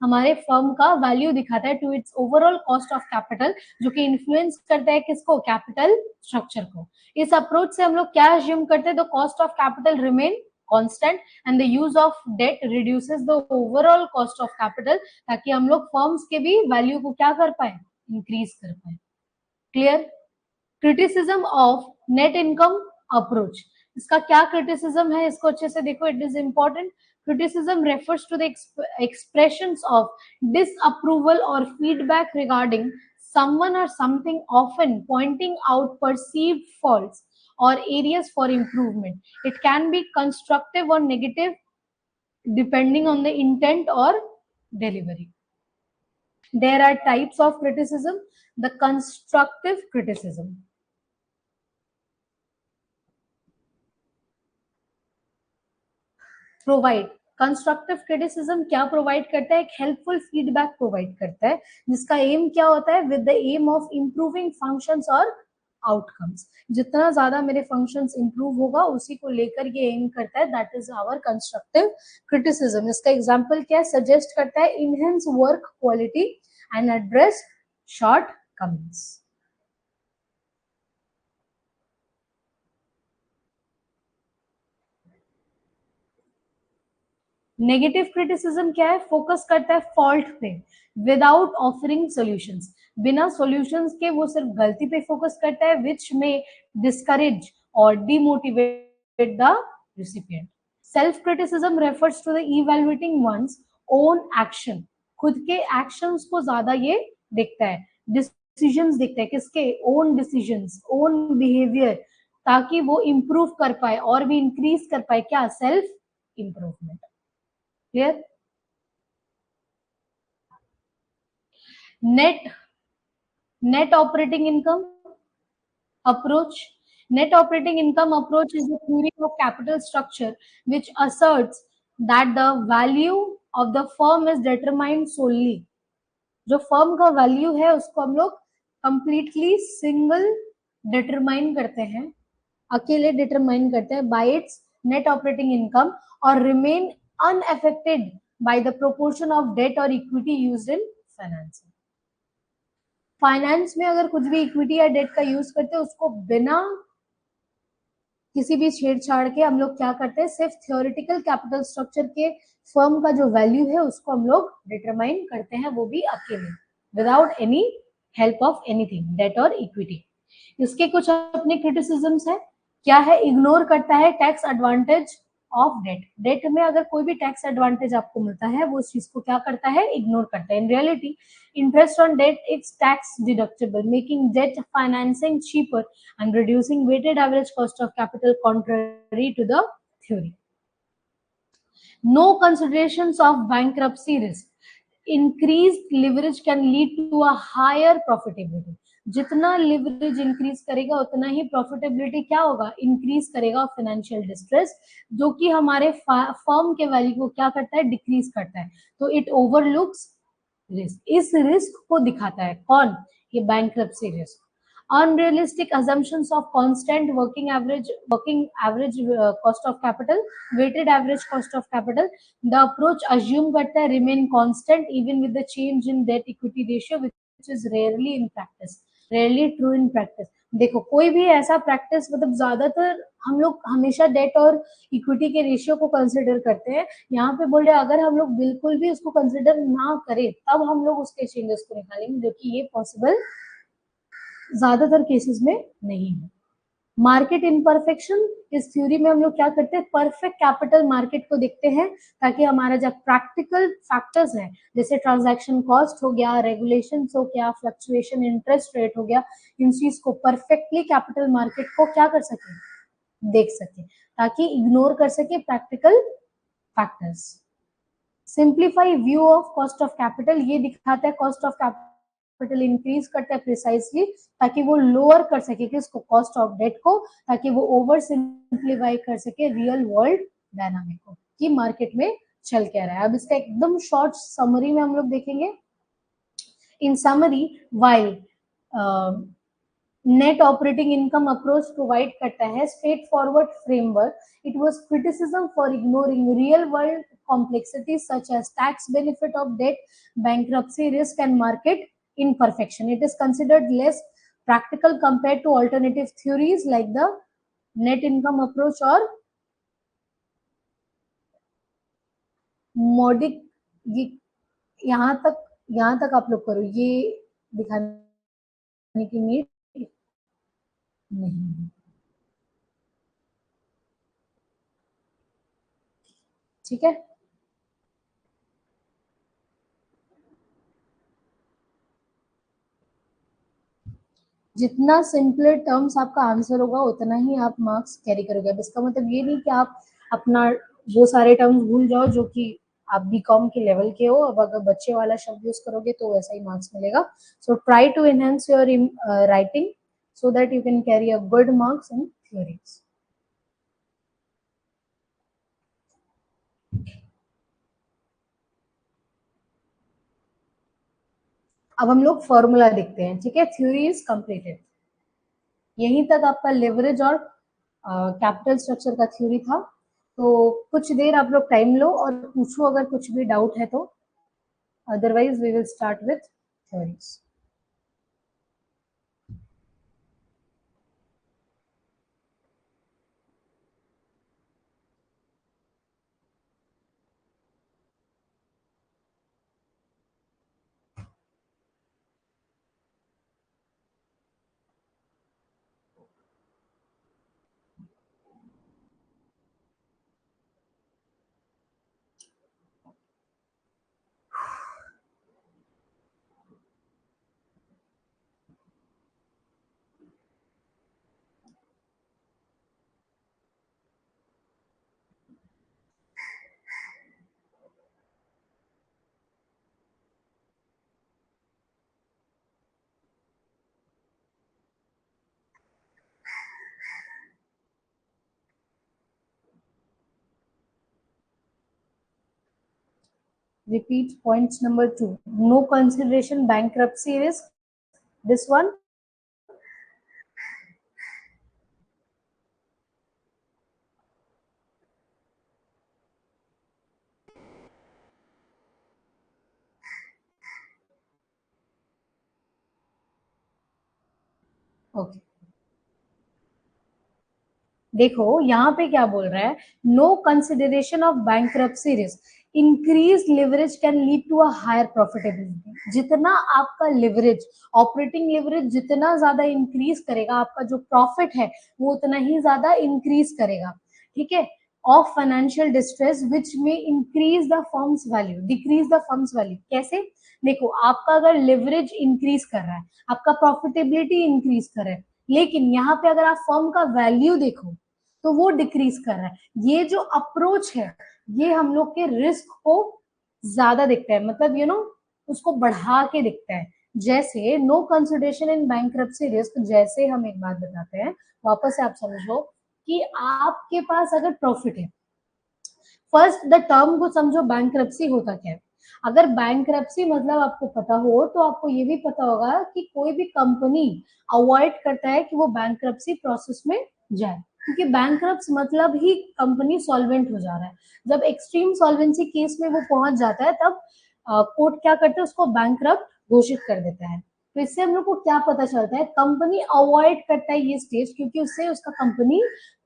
हमारे फर्म का वैल्यू दिखाता है to its overall cost of capital, जो कि इन्फ्लुएंस करता है किसको? कैपिटल स्ट्रक्चर को। इस अप्रोच से हम लोग क्या अज्यूम करते हैं? The cost of capital remain constant and the use of debt reduces the overall cost of capital, ताकि हम लोग फर्म्स के भी वैल्यू को क्या कर पाए? इंक्रीज कर पाए। Clear? Criticism of net income approach, इसका क्या क्रिटिसिज्म है इसको अच्छे से देखो, it is important. Criticism refers to the expressions of disapproval or feedback regarding someone or something, often pointing out perceived faults or areas for improvement. It can be constructive or negative depending on the intent or delivery. There are types of criticism. The constructive criticism, provide, constructive criticism क्या provide करता है? एक helpful feedback provide करता है, जिसका M क्या होता है? With the aim of improving functions और आउटकम्स। जितना ज्यादा मेरे फंक्शंस इंप्रूव होगा उसी को लेकर ये एम करता है, that is our constructive criticism. इसका एग्जांपल क्या है? सजेस्ट करता है enhance work quality and address shortcomings. Negative criticism क्या है? फोकस करता है फॉल्ट पे विदाउट ऑफरिंग सॉल्यूशंस, बिना सॉल्यूशंस के वो सिर्फ गलती पे फोकस करता है, विच में डिस्करेज और demotivate the recipient. Self criticism refers to the evaluating one's own action, खुद के एक्शंस को ज्यादा ये देखता है, डिसीजंस देखता है, किसके? ओन डिसीजंस, ओन बिहेवियर, ताकि वो इंप्रूव कर पाए और भी इंक्रीज कर पाए क्या? Self improvement. Clear? net operating income approach. Net operating income approach is a theory of capital structure which asserts that the value of the firm is determined solely, जो फर्म का value है उसको हम लोग completely single determine करते हैं, अकेले determine करते हैं by its net operating income, और remain unaffected by the proportion of debt और equity used in finance. Finance में अगर कुछ भी इक्विटी या डेट का यूज करते हैं उसको बिना किसी भी छेड़छाड़ के हम लोग क्या करते हैं, सिर्फ थियोरेटिकल कैपिटल स्ट्रक्चर के फर्म का जो वैल्यू है उसको हम लोग डिटरमाइन करते हैं, वो भी अकेले, without any help of anything debt और इक्विटी। इसके कुछ अपने क्रिटिसिज्म्स है, क्या है, इग्नोर करता है tax advantage of debt. Debt में अगर कोई भी टैक्स एडवांटेज आपको मिलता है वो उस चीज को क्या करता है, इग्नोर करता है। In reality interest on debt is tax deductible, making debt financing cheaper and reducing weighted average cost of capital contrary to the theory. No considerations of bankruptcy risk. Increased leverage can lead to a higher profitability. जितना leverage increase करेगा उतना ही profitability क्या होगा, increase करेगा। Financial distress जो कि हमारे firm के वैल्यू को क्या करता है, डिक्रीज करता है। तो इट ओवरलुक्स रिस्क, इस रिस्क को दिखाता है कौन, ये bankruptcy risk. unrealistic assumptions of constant working average cost of capital, weighted average cost of capital, the approach assume करता है remain constant even with the change in debt equity ratio, which is rarely true in practice। देखो कोई भी ऐसा practice, मतलब ज्यादातर हम लोग हमेशा डेट और इक्विटी के रेशियो को कंसिडर करते हैं। यहाँ पे बोल रहे अगर हम लोग बिल्कुल भी उसको कंसिडर ना करें तब हम लोग उसके चेंजेस को निकालेंगे, जो कि ये पॉसिबल ज्यादातर केसेस में नहीं है। मार्केट इनपरफेक्शन, इस थ्योरी में हम लोग क्या करते हैं, परफेक्ट कैपिटल मार्केट को देखते हैं, ताकि हमारा जब प्रैक्टिकल फैक्टर्स हैं जैसे ट्रांजैक्शन कॉस्ट हो गया, रेगुलेशन हो गया, फ्लक्चुएशन इंटरेस्ट रेट हो गया, इन चीज को परफेक्टली कैपिटल मार्केट को क्या कर सके, देख सके, ताकि इग्नोर कर सके practical factors. Simplify view of cost of capital, ये दिखाता है कॉस्ट ऑफ कैपिटल इंक्रीज करता है प्रिसाइसली ताकि वो लोअर कर सके किसको, कॉस्ट ऑफ डेट को, ताकि वो ओवर सिंप्लीफाई कर सके रियल वर्ल्ड डायनामिक को कि मार्केट में चल क्या रहा है। अब इसका एकदम शॉर्ट समरी में हम लोग देखेंगे। इन summary, while net operating income approach provide करता है straight forward framework, it was criticism for ignoring real world complexities such as tax benefit of debt, bankruptcy risk and market imperfection. It is considered less practical compared to alternative theories like the net income approach or modic। ये यहाँ तक आप लोग करो, ये दिखाने की need नहीं है, ठीक है। जितना सिंपलर टर्म्स आपका आंसर होगा उतना ही आप मार्क्स कैरी करोगे। अब इसका मतलब ये नहीं कि आप अपना वो सारे टर्म्स भूल जाओ जो कि आप बीकॉम के लेवल के हो। अब अगर बच्चे वाला शब्द यूज करोगे तो वैसा ही मार्क्स मिलेगा। So try to enhance your writing so that you can carry a good marks in theories। अब हम लोग फॉर्मूला देखते हैं, ठीक है। थ्योरी इज कंप्लीटेड, यहीं तक आपका लेवरेज और कैपिटल स्ट्रक्चर का थ्योरी था। तो कुछ देर आप लोग टाइम लो और पूछो अगर कुछ भी डाउट है तो, otherwise we will start with theories. repeat points number 2. No consideration bankruptcy risk, this one. Okay, देखो यहाँ पे क्या बोल रहा है, no consideration of bankruptcy risk, increase leverage can lead to a higher profitability. जितना आपका लिवरेज, ऑपरेटिंग लिवरेज जितना ज्यादा इंक्रीज करेगा, आपका जो प्रॉफिट है वो उतना ही ज्यादा इंक्रीज करेगा, ठीक है। ऑफ फाइनेंशियल डिस्ट्रेस विच में increase the firm's value, decrease the firm's value. कैसे? देखो, आपका अगर लिवरेज इंक्रीज कर रहा है, आपका प्रॉफिटेबिलिटी इंक्रीज कर रहा है, लेकिन यहाँ पे अगर आप फर्म का वैल्यू देखो तो वो डिक्रीज कर रहा है। ये जो अप्रोच है ये हम लोग के रिस्क को ज्यादा दिखता है, मतलब उसको बढ़ा के दिखता है। जैसे no consideration in bankruptcy risk, जैसे हम एक बात बताते हैं, वापस से आप समझो कि आपके पास अगर प्रॉफिट है, फर्स्ट द टर्म को समझो, बैंक्रप्सी होता क्या है। अगर बैंक्रप्सी मतलब आपको पता हो तो आपको ये भी पता होगा कि कोई भी कंपनी अवॉइड करता है कि वो बैंक्रप्सी प्रोसेस में जाए, क्योंकि बैंक्रप्स मतलब ही कंपनी सॉल्वेंट हो जा रहा है। जब एक्सट्रीम सॉल्वेंसी केस में वो पहुंच जाता है तब कोर्ट क्या करते हैं, उसको बैंक्रप्ट घोषित कर देता है। तो इससे हम लोग को क्या पता चलता है, कंपनी अवॉइड करता है ये स्टेज, क्योंकि उससे उसका कंपनी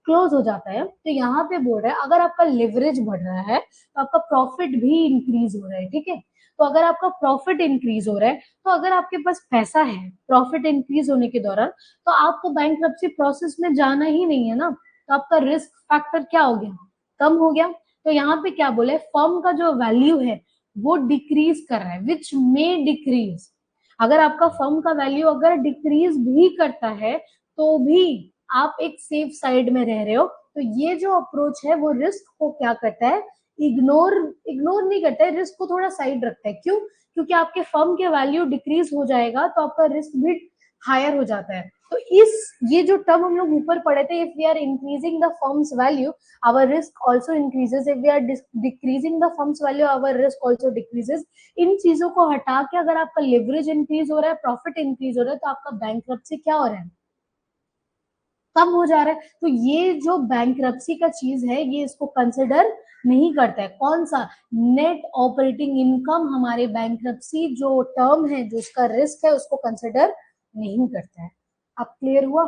क्लोज हो जाता है। तो यहाँ पे बोल रहा है अगर आपका लिवरेज बढ़ रहा है तो आपका प्रॉफिट भी इंक्रीज हो रहा है, ठीक है। तो अगर आपका प्रॉफिट इंक्रीज हो रहा है, तो अगर आपके पास पैसा है प्रॉफिट इंक्रीज होने के दौरान, तो आपको बैंक्रप्सी प्रोसेस में जाना ही नहीं है ना, तो आपका रिस्क फैक्टर क्या हो गया, कम हो गया। तो यहाँ पे क्या बोले, फर्म का जो वैल्यू है वो डिक्रीज कर रहा है, विच में डिक्रीज। अगर आपका फर्म का वैल्यू अगर डिक्रीज भी करता है तो भी आप एक सेफ साइड में रह रहे हो। तो ये जो अप्रोच है वो रिस्क को क्या करता है, इग्नोर इग्नोर नहीं करता है, रिस्क को थोड़ा साइड रखता है। क्यों? क्योंकि आपके फर्म के वैल्यू डिक्रीज हो जाएगा तो आपका रिस्क भी हायर हो जाता है। तो इस ये जो टर्म हम लोग ऊपर पढ़े थे, if we are increasing the firm's value our risk also increases, if we are decreasing the firm's value our risk also decreases. इन चीजों को हटा के अगर आपका लिवरेज इंक्रीज हो रहा है, प्रॉफिट इंक्रीज हो रहा है, तो आपका बैंक्रप्सी क्या हो रहा है, कम हो जा रहा है। तो ये जो बैंक्रप्सी का चीज है ये इसको कंसिडर नहीं करता है। कौन सा? नेट ऑपरेटिंग इनकम हमारे बैंक्रप्सी जो टर्म है, जो उसका रिस्क है, उसको कंसिडर नहीं करता है। अब क्लियर हुआ?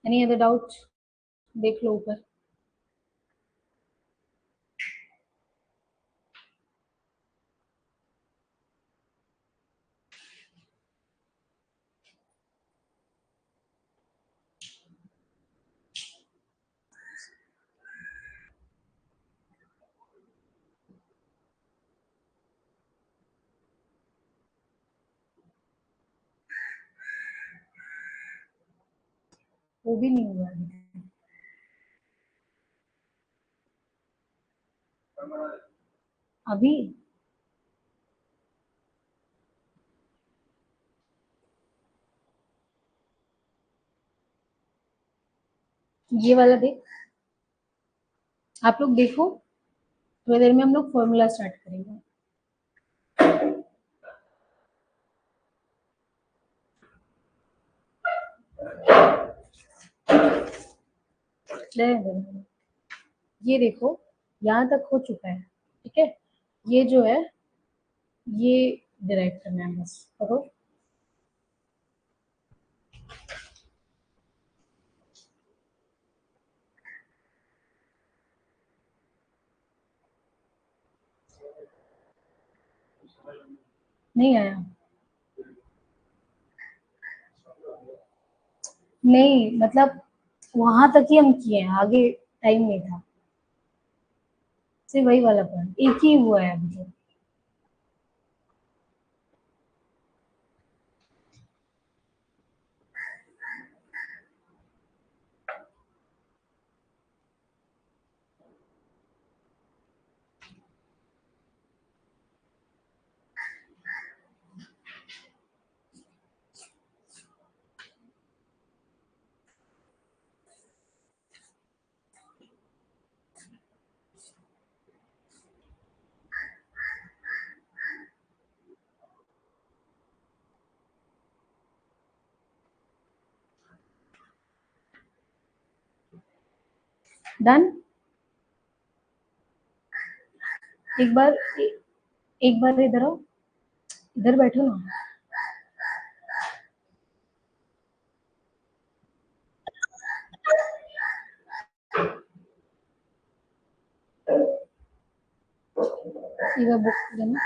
Any other doubt? देख लो ऊपर। वो भी नहीं हुआ अभी। ये वाला देख, आप लोग देखो, थोड़ी देर में हम लोग फॉर्मूला स्टार्ट करेंगे। ये देखो, यहाँ तक हो चुका है, ठीक है। ये जो है ये डिराइव करना है, बस करो। नहीं आया? नहीं, मतलब वहां तक ही हम किए हैं, आगे टाइम नहीं था। सिर्फ वही वाला पॉइंट एक ही हुआ है अभी तो। डन। एक बार इधर आओ, इधर बैठो ना। इधर बुक देना।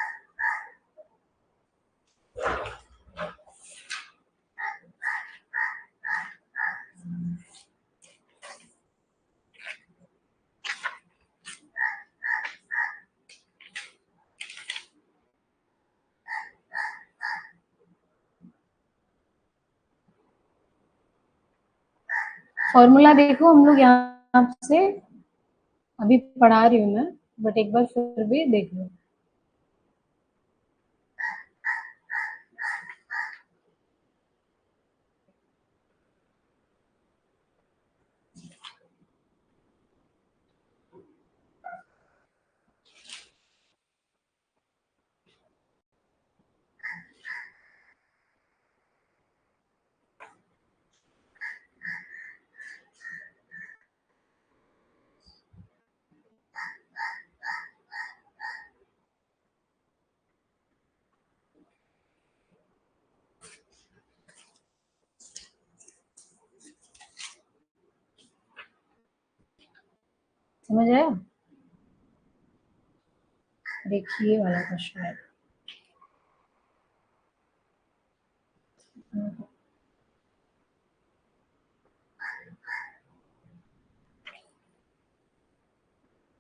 फॉर्मूला देखो, हम लोग यहाँ से अभी पढ़ा रही हूँ मैं, बट एक बार फिर भी देख लो। समझ आया? देखिए वाला क्वेश्चन है।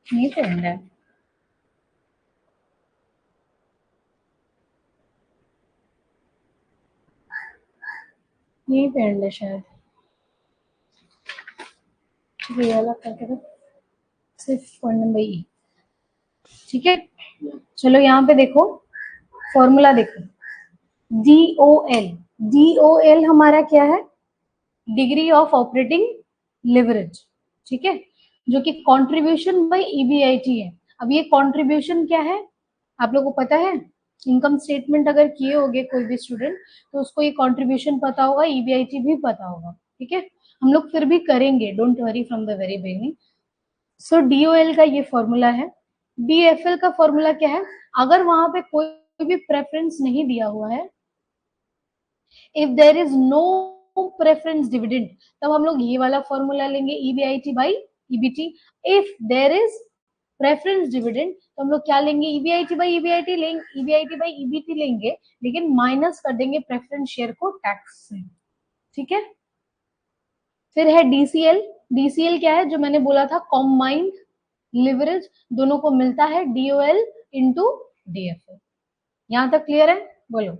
नहीं तो एंड है, यही पे एंड है शायद। ये वाला करके तो सिर्फ पॉइंट नंबर ई। ठीक है, चलो यहाँ पे देखो, फॉर्मूला देखो। DOL, DOL हमारा क्या है? Degree of operating leverage. ठीक है, जो कि कंट्रीब्यूशन बाय ईबीआईटी है। अब ये कंट्रीब्यूशन क्या है, आप लोगों को पता है? इनकम स्टेटमेंट अगर किए होगे कोई भी स्टूडेंट, तो उसको ये कंट्रीब्यूशन पता होगा, ईबीआईटी भी पता होगा। ठीक है, हम लोग फिर भी करेंगे, don't worry from the very beginning. So DOL का ये फॉर्मूला है। डीएफएल का फॉर्मूला क्या है? अगर वहां पे कोई भी प्रेफरेंस नहीं दिया हुआ है, if there is no preference dividend, तब हम लोग ये वाला फॉर्मूला लेंगे, EBIT by EBT. If there is preference dividend, तो हम लोग क्या लेंगे? ईबीआईटी बाई ईबीआईटी लेंगे, ईबीआईटी बाई ईबीटी लेंगे, लेकिन माइनस कर देंगे प्रेफरेंस शेयर को टैक्स से। ठीक है, फिर है डीसीएल। डीसीएल क्या है? जो मैंने बोला था, कॉम्बाइंड लिवरेज, दोनों को मिलता है डीओएल इंटू डीएफएल। यहां तक क्लियर है? बोलो।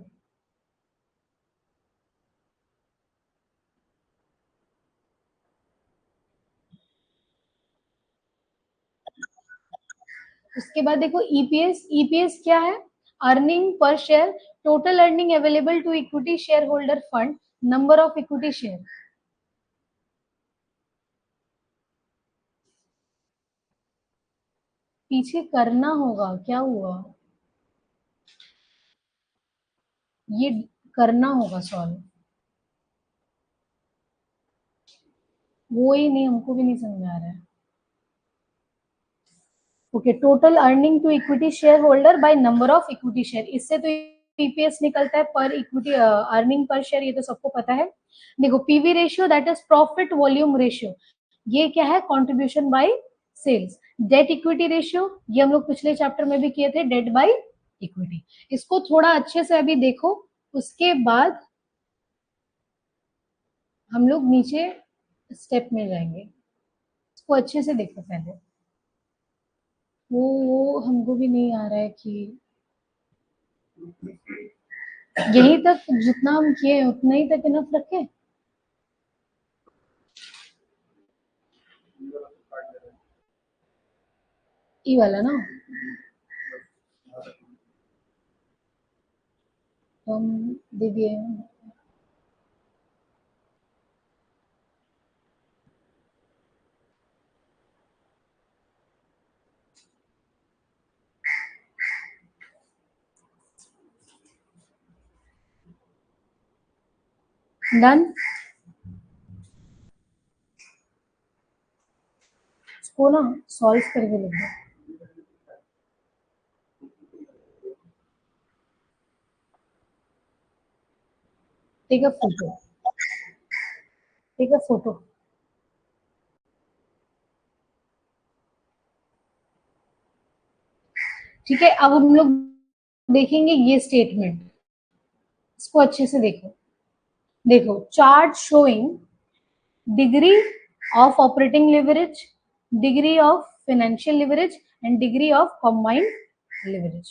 उसके बाद देखो ईपीएस। ईपीएस क्या है? Earning per share, total earning available to equity share holder fund, number of equity share. पीछे करना होगा, क्या हुआ? ये करना होगा सॉल्व। वो ही नहीं, हमको भी नहीं समझ आ रहा है। Okay, total earning to equity share holder by number of equity share, इससे तो ईपीएस निकलता है पर इक्विटी अर्निंग पर शेयर, ये तो सबको पता है। देखो PV ratio, that is profit volume ratio, ये क्या है? Contribution by sales. Debt equity ratio, ये हम लोग पिछले चैप्टर में भी किए थे, डेट बाय इक्विटी। इसको थोड़ा अच्छे से अभी देखो, उसके बाद हम लोग नीचे स्टेप में जाएंगे। इसको अच्छे से देखो पहले। वो हमको भी नहीं आ रहा है कि यही तक जितना हम किए उतना ही तक इनफ रखे। ई वाला ना, तो हम दे दिए। डन। इसको ना सॉल्व करके लिख दो। Take a photo, take a photo. ठीक है, अब हम लोग देखेंगे ये स्टेटमेंट, इसको अच्छे से देखो। देखो, chart showing degree of operating leverage, degree of financial leverage and degree of combined leverage.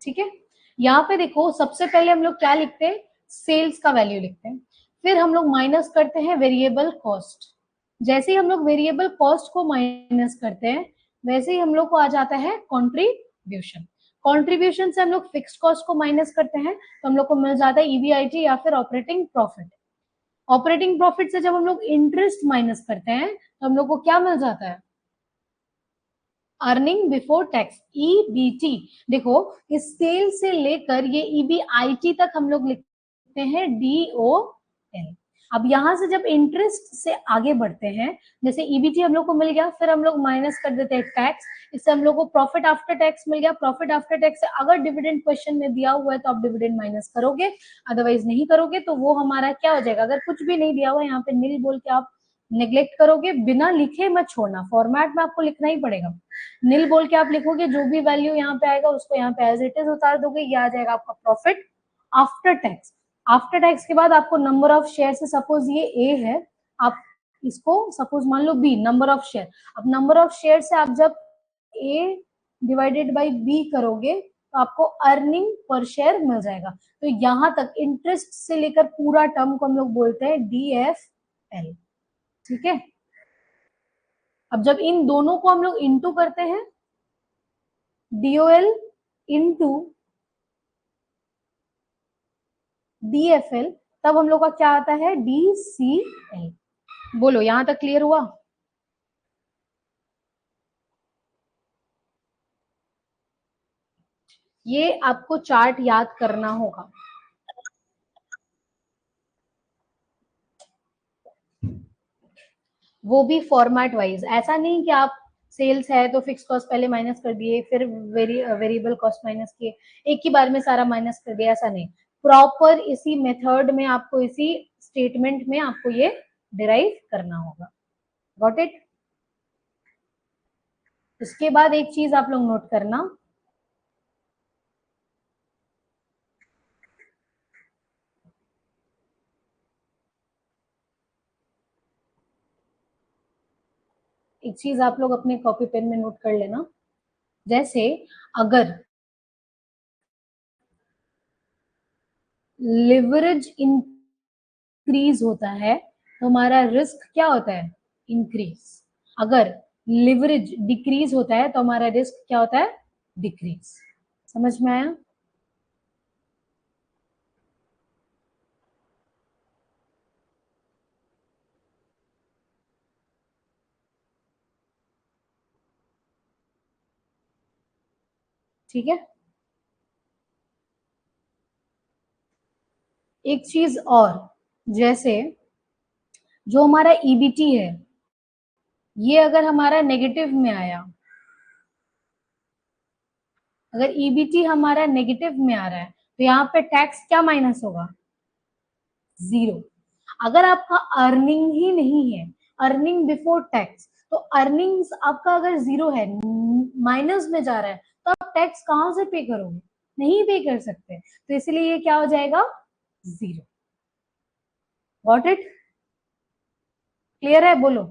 ठीक है, यहाँ पे देखो सबसे पहले हम लोग क्या लिखते हैं, सेल्स का वैल्यू लिखते हैं, फिर हम लोग माइनस करते हैं वेरिएबल कॉस्ट। जैसे ही हम लोग वेरिएबल कॉस्ट को माइनस करते हैं वैसे ही हम लोग को आ जाता है कंट्रीब्यूशन। कंट्रीब्यूशन से हम लोग फिक्स्ड कॉस्ट को माइनस करते हैं तो हम लोग को मिल जाता है ईबीआईटी या फिर ऑपरेटिंग प्रॉफिट। ऑपरेटिंग प्रॉफिट से जब हम लोग इंटरेस्ट माइनस करते हैं तो हम लोग को क्या मिल जाता है, अर्निंग बिफोर टैक्स, ईबीटी। देखो, इस सेल से लेकर ये ईबीआईटी तक हम लोग लिखते हैं डीओएल। अब यहां से जब इंटरेस्ट से आगे बढ़ते हैं, जैसे ईबीटी हम लोग को मिल गया, फिर हम लोग माइनस कर देते हैं टैक्स, इससे हम लोग को प्रॉफिट आफ्टर टैक्स मिल गया। प्रॉफिट आफ्टर टैक्स से अगर डिविडेंड क्वेश्चन में दिया हुआ है तो आप डिविडेंड माइनस करोगे, अदरवाइज नहीं करोगे तो वो हमारा क्या हो जाएगा। अगर कुछ भी नहीं दिया हुआ है यहाँ पे नील बोल के आप नेग्लेक्ट करोगे, बिना लिखे मत छोड़ना, फॉर्मेट में आपको लिखना ही पड़ेगा। नील बोल के आप लिखोगे, जो भी वैल्यू यहाँ पे आएगा उसको यहाँ पे एज इट इज उतार दोगे, ये आ जाएगा आपका profit after tax. After tax के बाद आपको नंबर ऑफ शेयर से, सपोज ये ए है, आप इसको सपोज मान लो बी, नंबर ऑफ शेयर। अब नंबर ऑफ शेयर से आप जब ए डिवाइडेड बाई बी करोगे तो आपको अर्निंग पर शेयर मिल जाएगा। तो यहां तक इंटरेस्ट से लेकर पूरा टर्म को हम लोग बोलते हैं डीएफएल। ठीक है, अब जब इन दोनों को हम लोग इंटू करते हैं, डीओएल इंटू डीएफएल, तब हम लोग का क्या आता है, डीसीएल। बोलो, यहां तक क्लियर हुआ। ये आपको चार्ट याद करना होगा। वो भी फॉर्मेट वाइज, ऐसा नहीं कि आप सेल्स है तो फिक्स कॉस्ट पहले माइनस कर दिए फिर वेरिएबल कॉस्ट माइनस किए, एक ही बार में सारा माइनस कर दिया, ऐसा नहीं। प्रॉपर इसी मेथड में आपको, इसी स्टेटमेंट में आपको ये डिराइव करना होगा। Got it. इसके बाद एक चीज आप लोग नोट करना, एक चीज आप लोग अपने कॉपी पेन में नोट कर लेना। जैसे अगर लिवरेज इंक्रीज होता है तो हमारा रिस्क क्या होता है, इंक्रीज। अगर लिवरेज डिक्रीज होता है तो हमारा रिस्क क्या होता है, डिक्रीज। समझ में आया। ठीक है, एक चीज और, जैसे जो हमारा ईबीटी है, ये अगर हमारा नेगेटिव में आया, अगर ईबीटी हमारा नेगेटिव में आ रहा है तो यहाँ पे टैक्स क्या माइनस होगा, जीरो। अगर आपका अर्निंग ही नहीं है, अर्निंग बिफोर टैक्स, तो अर्निंग्स आपका अगर जीरो है, माइनस में जा रहा है, तो आप टैक्स कहां से पे करोगे, नहीं पे कर सकते, तो इसलिए ये क्या हो जाएगा, जीरो। Got it. क्लियर है, बोलो।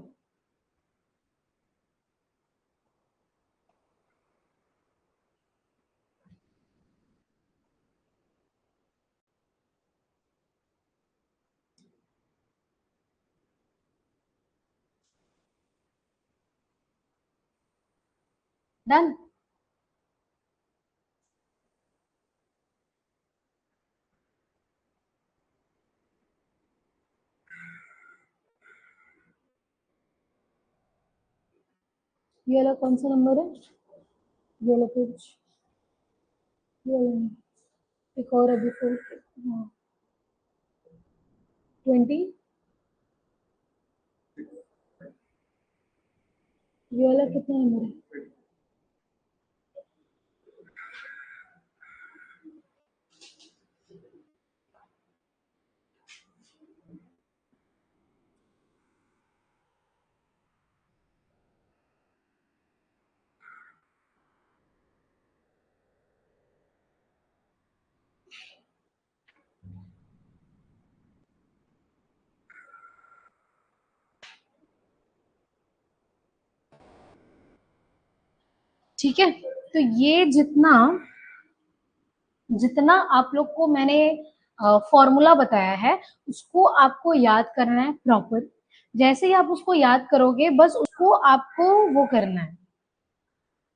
डन। ये वाला कौन सा नंबर है, ये वाला पेज, ये वाला एक और अभी 20, ये वाला कितना है मेरा? ठीक है, तो ये जितना जितना आप लोग को मैंने फॉर्मूला बताया है उसको आपको याद करना है प्रॉपर। जैसे ही आप उसको याद करोगे बस उसको आपको वो करना है,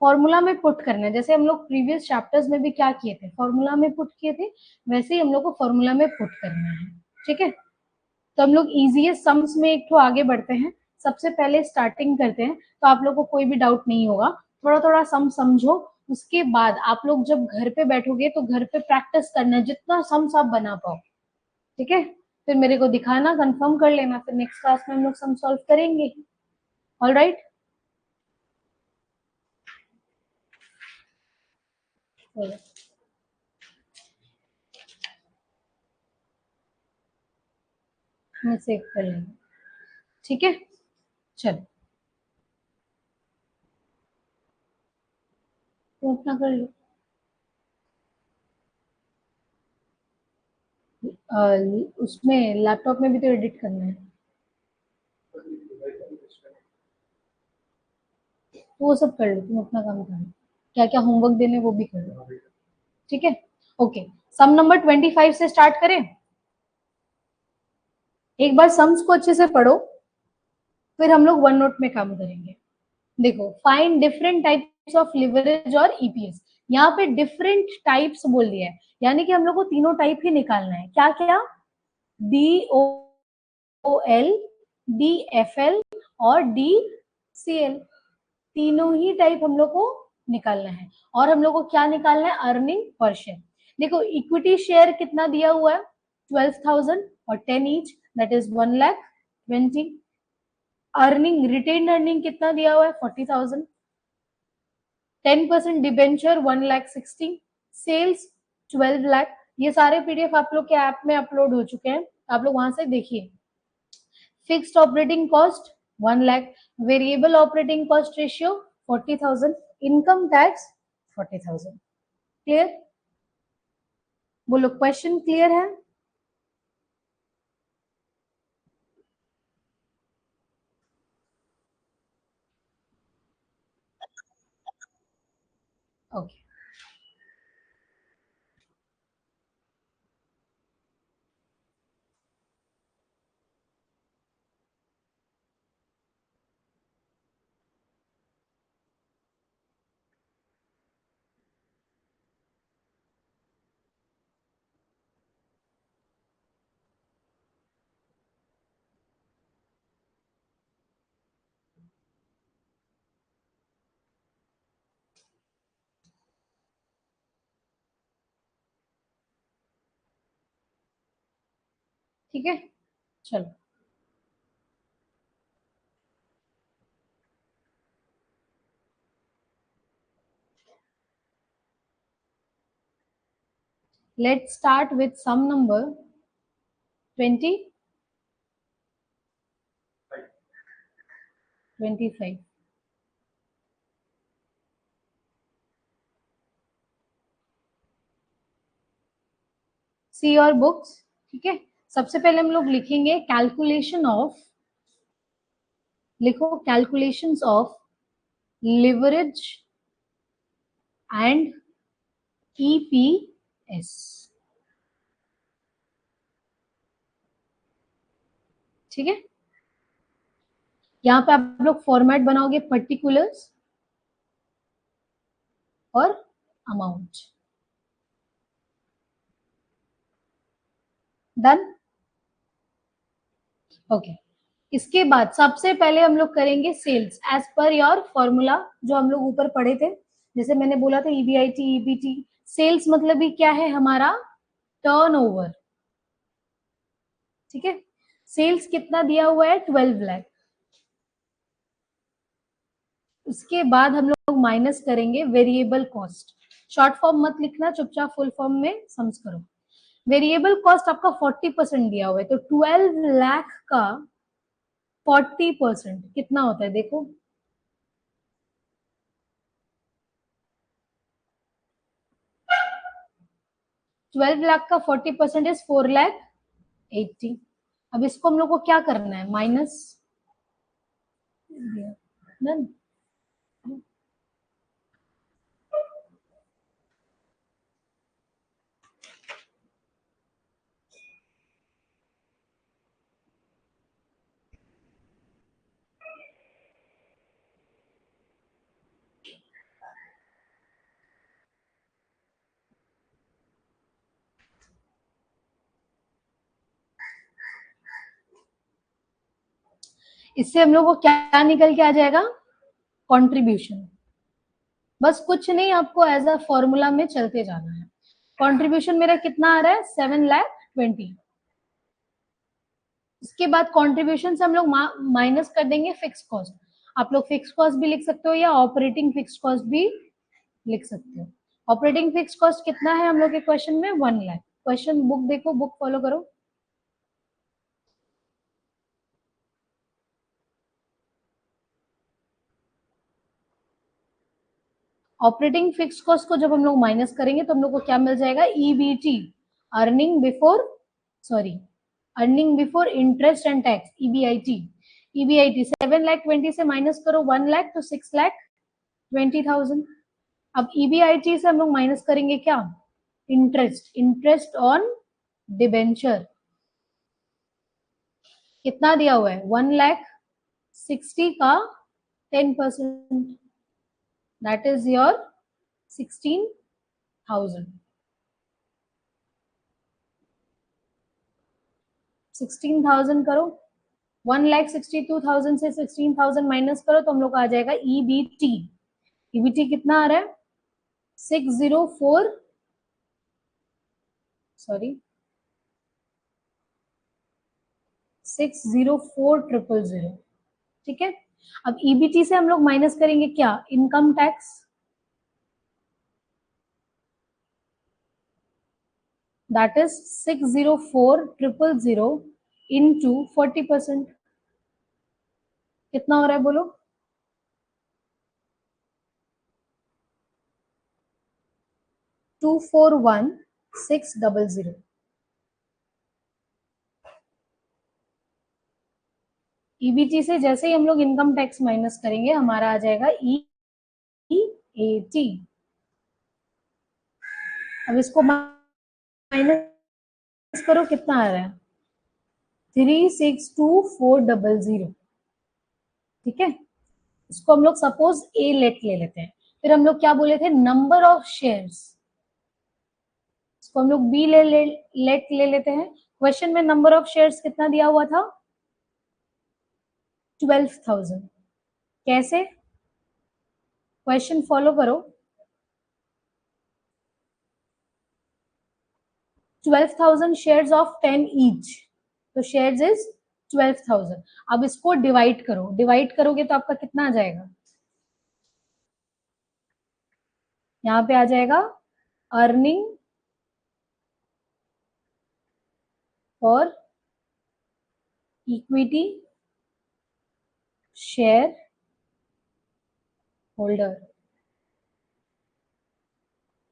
फॉर्मूला में पुट करना है। जैसे हम लोग प्रीवियस चैप्टर्स में भी क्या किए थे, फॉर्मूला में पुट किए थे, वैसे ही हम लोग को फॉर्मूला में पुट करना है। ठीक है, तो हम लोग इजीएस्ट सम्स में एक तो आगे बढ़ते हैं। सबसे पहले स्टार्टिंग करते हैं, तो आप लोग को कोई भी डाउट नहीं होगा। थोड़ा थोड़ा सम समझो, उसके बाद आप लोग जब घर पे बैठोगे तो घर पे प्रैक्टिस करना जितना सम्स आप बना पाओ। ठीक है, फिर मेरे को दिखाना, कंफर्म कर लेना, फिर नेक्स्ट क्लास में हम लोग सम सॉल्व करेंगे। ऑल राइट, मैं सेव कर लेंगे। ठीक है, चलो तो अपना कर लो। उसमें लैपटॉप में भी तो एडिट करना है, तो वो सब कर लो, तुम अपना काम कर लो, क्या क्या होमवर्क देने वो भी कर लो। ठीक है, ओके। सम नंबर 25 से स्टार्ट करें। एक बार सम्स को अच्छे से पढ़ो, फिर हम लोग वन नोट में काम करेंगे। देखो, find different types of leverage और ईपीएस। यहाँ पे डिफरेंट टाइप्स बोल दिया है, यानी कि हम लोग को तीनों टाइप ही निकालना है। क्या क्या? D O L, D F L और डी सी एल, तीनों ही टाइप हम लोग को निकालना है। और हम लोग को क्या निकालना है? Earning per share. देखो, इक्विटी शेयर कितना दिया हुआ है? 12,000 और 10 each, that is 1,20,000। Earning, retained earning कितना दिया हुआ है? 40,000। 10% डिबेंचर 1,60,000। सेल्स 12,00,000। ये सारे पीडीएफ आप लोग के ऐप में अपलोड हो चुके हैं, आप लोग वहां से देखिए। Fixed operating cost 1,00,000, variable operating cost ratio 40,000, income tax 40,000। Clear? बोलो, क्वेश्चन क्लियर है? ओके, ठीक है, चलो let's start with some number 25। See your books. ठीक है, सबसे पहले हम लोग लिखेंगे कैलकुलेशन ऑफ, लिखो calculations of leverage and EPS. ठीक है, यहाँ पे आप लोग फॉर्मेट बनाओगे पर्टिकुलर्स और अमाउंट। डन? ओके, इसके बाद सबसे पहले हम लोग करेंगे sales as per your formula जो हम लोग ऊपर पढ़े थे। जैसे मैंने बोला था ईबीआईटी ईबीटी, सेल्स मतलब ही क्या है हमारा? टर्नओवर, ठीक है। सेल्स कितना दिया हुआ है, 12 लाख। उसके बाद हम लोग माइनस करेंगे वेरिएबल कॉस्ट। शॉर्ट फॉर्म मत लिखना, चुपचाप फुल फॉर्म में सम्स करो। वेरिएबल कॉस्ट आपका 40% दिया हुआ है, तो 12 लाख का 40% कितना होता है देखो। 12 लाख का 40% इज 4 लाख 80। अब इसको हम लोग को क्या करना है, माइनस। इससे हम लोग को क्या निकल के आ जाएगा, कंट्रीब्यूशन। बस कुछ नहीं, आपको एज अ फॉर्मूला में चलते जाना है। कंट्रीब्यूशन मेरा कितना आ रहा है, 7,20,000। इसके बाद कंट्रीब्यूशन से हम लोग माइनस कर देंगे फिक्स कॉस्ट। आप लोग फिक्स कॉस्ट भी लिख सकते हो या ऑपरेटिंग फिक्स कॉस्ट भी लिख सकते हो। ऑपरेटिंग फिक्स कॉस्ट कितना है हम लोग के क्वेश्चन में, 1 लाख। क्वेश्चन बुक देखो, बुक फॉलो करो। ऑपरेटिंग फिक्स कॉस्ट को जब हम लोग माइनस करेंगे तो हम लोग को क्या मिल जाएगा, EBT, earning before, sorry, earning before interest and tax, EBIT. EBIT 7,20,000 से माइनस करो 1 लाख, तो 6,20,000। अब ईबीआईटी से हम लोग माइनस करेंगे क्या, इंटरेस्ट, इंटरेस्ट ऑन डिबेंचर। कितना दिया हुआ है, 1,60,000 का 10%, दैट इज योर 16,000। 16,000 करो, 1,62,000 से 16,000 माइनस करो तो हम लोग का आ जाएगा ईबीटी। ईबीटी कितना आ रहा है, 604, सॉरी 604,000, ठीक है। अब ईबीटी से हम लोग माइनस करेंगे क्या, income tax, that is 604,000 into 40%। कितना हो रहा है बोलो, 241,600। ईबीटी से जैसे ही हम लोग इनकम टैक्स माइनस करेंगे हमारा आ जाएगा ईएटी। अब इसको माइनस करो, कितना आ रहा है, 362,400, ठीक है। इसको हम लोग सपोज ए लेट ले लेते हैं, फिर हम लोग क्या बोले थे, नंबर ऑफ शेयर्स। इसको हम लोग बी लेट ले लेते हैं। क्वेश्चन में नंबर ऑफ शेयर्स कितना दिया हुआ था, 12,000। कैसे, क्वेश्चन फॉलो करो। 12,000 शेयर्स ऑफ 10 ईच, तो शेयर्स इज 12,000। अब इसको डिवाइड करो, डिवाइड करोगे तो आपका कितना आ जाएगा, यहाँ पे आ जाएगा earning for equity share holder,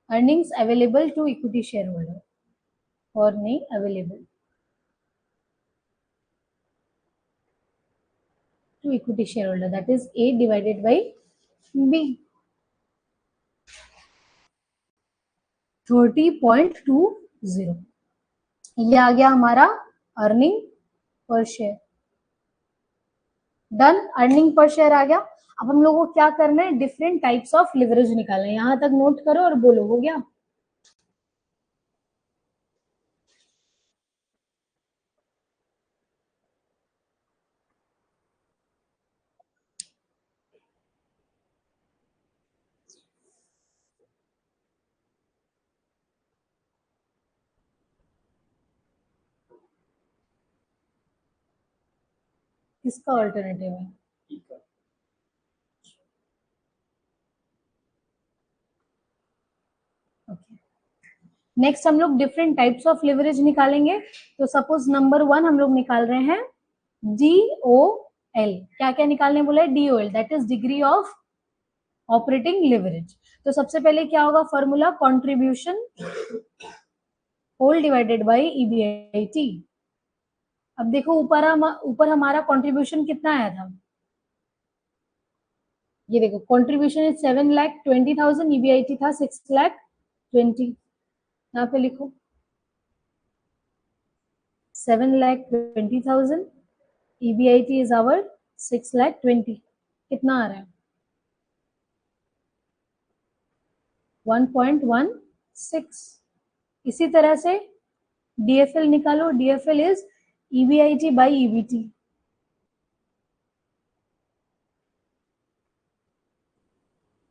earnings available to equity share holder, और नहीं available to equity share holder, that is A divided by B, 30.20। ये आ गया हमारा earning per share. Done, earning per share आ गया। अब हम लोगों को क्या करना है, डिफरेंट टाइप्स ऑफ लिवरेज निकालना है। यहां तक नोट करो और बोलो, हो गया। किसका ऑल्टरनेटिव है? ओके, नेक्स्ट हम लोग डिफरेंट टाइप्स ऑफ लिवरेज निकालेंगे। तो सपोज नंबर 1 हम लोग निकाल रहे हैं DOL। क्या क्या निकालने बोला है? DOL, that is degree of operating leverage. तो सबसे पहले क्या होगा formula? Contribution whole divided by EBIT। अब देखो ऊपर हमारा कंट्रीब्यूशन कितना आया था? ये देखो कंट्रीब्यूशन इज 7,20,000, EBIT था 6,20,000। यहाँ पे लिखो 7,20,000, EBIT इज आवर 6,20,000। कितना आ रहा है? 1.16। इसी तरह से DFL निकालो। DFL is EBIT by EBT।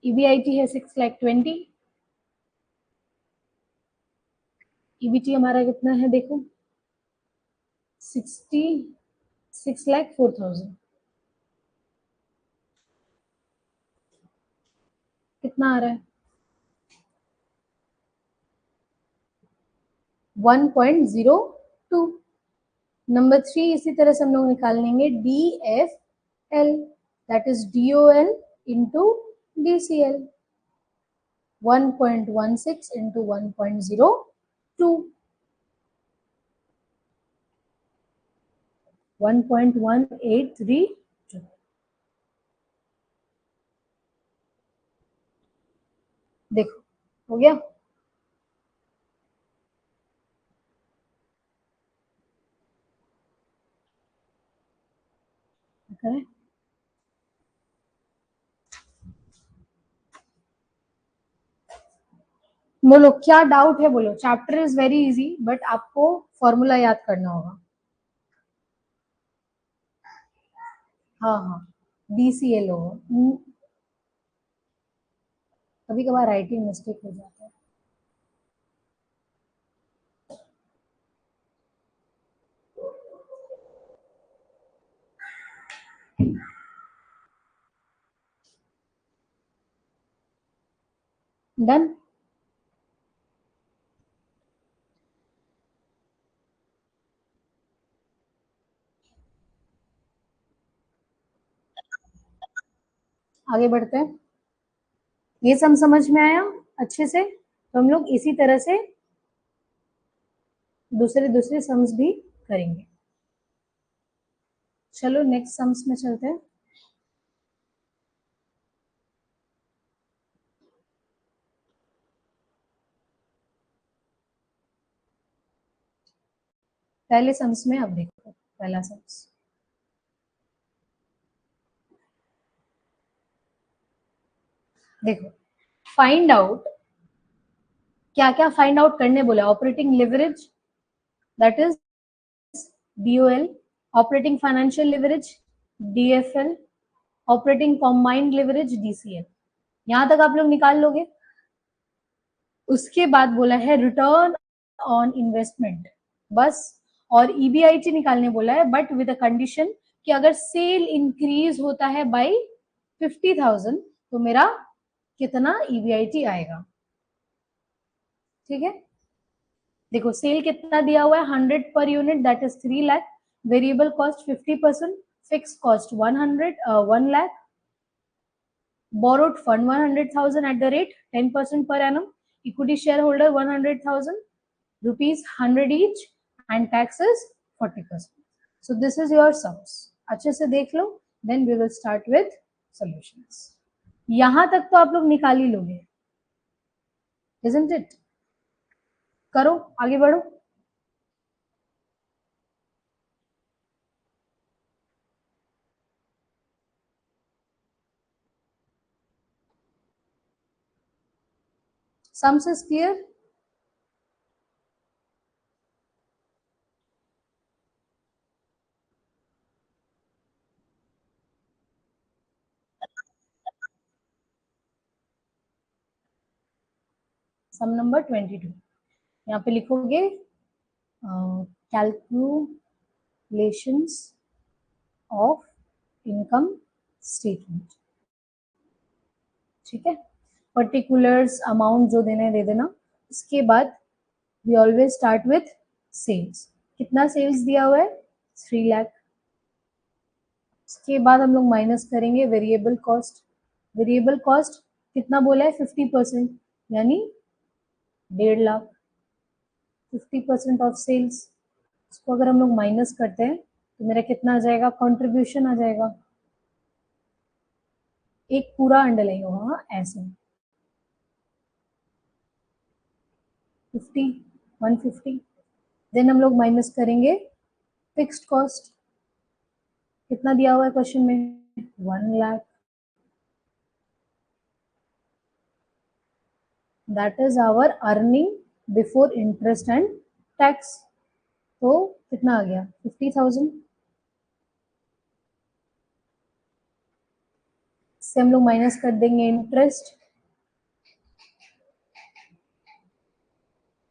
EBIT है 6,20,000, EBT हमारा कितना है देखो 6,04,000। कितना आ रहा है? 1.02। नंबर 3 इसी तरह से हम लोग निकाल लेंगे DFL, that is DOL into DCL। 1.16 into 1.02, 1.1832। देखो हो गया। okay. बोलो क्या डाउट है? बोलो। Chapter is very easy but आपको फॉर्मूला याद करना होगा। हाँ हाँ, DCL होगा। कभी कभार राइटिंग मिस्टेक हो जाता है। डन। आगे बढ़ते हैं। ये सब समझ में आया अच्छे से? तो हम लोग इसी तरह से दूसरे दूसरे सम्स भी करेंगे। चलो नेक्स्ट सम्स में चलते हैं। पहले सम्स में अब देखो पहला सम्स। देखो फाइंड आउट, क्या क्या फाइंड आउट करने बोला? Operating leverage that is DOL, operating financial leverage DFL, operating combined leverage DCL। यहां तक आप लोग निकाल लोगे। उसके बाद बोला है रिटर्न ऑन इन्वेस्टमेंट बस, और EBIT निकालने बोला है बट विद अ कंडीशन कि अगर सेल इंक्रीज होता है बाय 50,000 तो मेरा कितना EBIT आएगा। ठीक है, देखो सेल कितना दिया हुआ है 100 per unit, that is 3 lakh. Variable cost 50%, fix cost 1 lakh, borrowed fund 100,000 at the rate 10% per annum, equity shareholder 100,000 rupees 100 each, and taxes 40%. So this is your sums. अच्छे से देख लो, then we will start with solutions. यहां तक तो आप लोग निकाल ही लोगे, isn't it? करो आगे बढ़ो। Sums is clear? Sum number 22 यहाँ पे लिखोगे कैलकुलेशंस ऑफ इनकम स्टेटमेंट, ठीक है। पर्टिकुलर्स अमाउंट जो देना है दे देना। इसके बाद we always start with sales. कितना सेल्स दिया हुआ है? 3 लाख। इसके बाद हम लोग माइनस करेंगे वेरिएबल कॉस्ट। वेरिएबल कॉस्ट कितना बोला है? 50%, यानी 1.5 लाख। 50% ऑफ सेल्स, इसको अगर हम लोग माइनस करते हैं तो मेरा कितना आ जाएगा? कंट्रीब्यूशन आ जाएगा। एक पूरा अंडरलाइन होगा, हाँ ऐसे 50, 150। देन हम लोग माइनस करेंगे फिक्स्ड कॉस्ट। कितना दिया हुआ है क्वेश्चन में? 1 lakh. That is our earning before interest and tax. तो कितना आ गया? 50,000। से हम लोग माइनस कर देंगे इंटरेस्ट।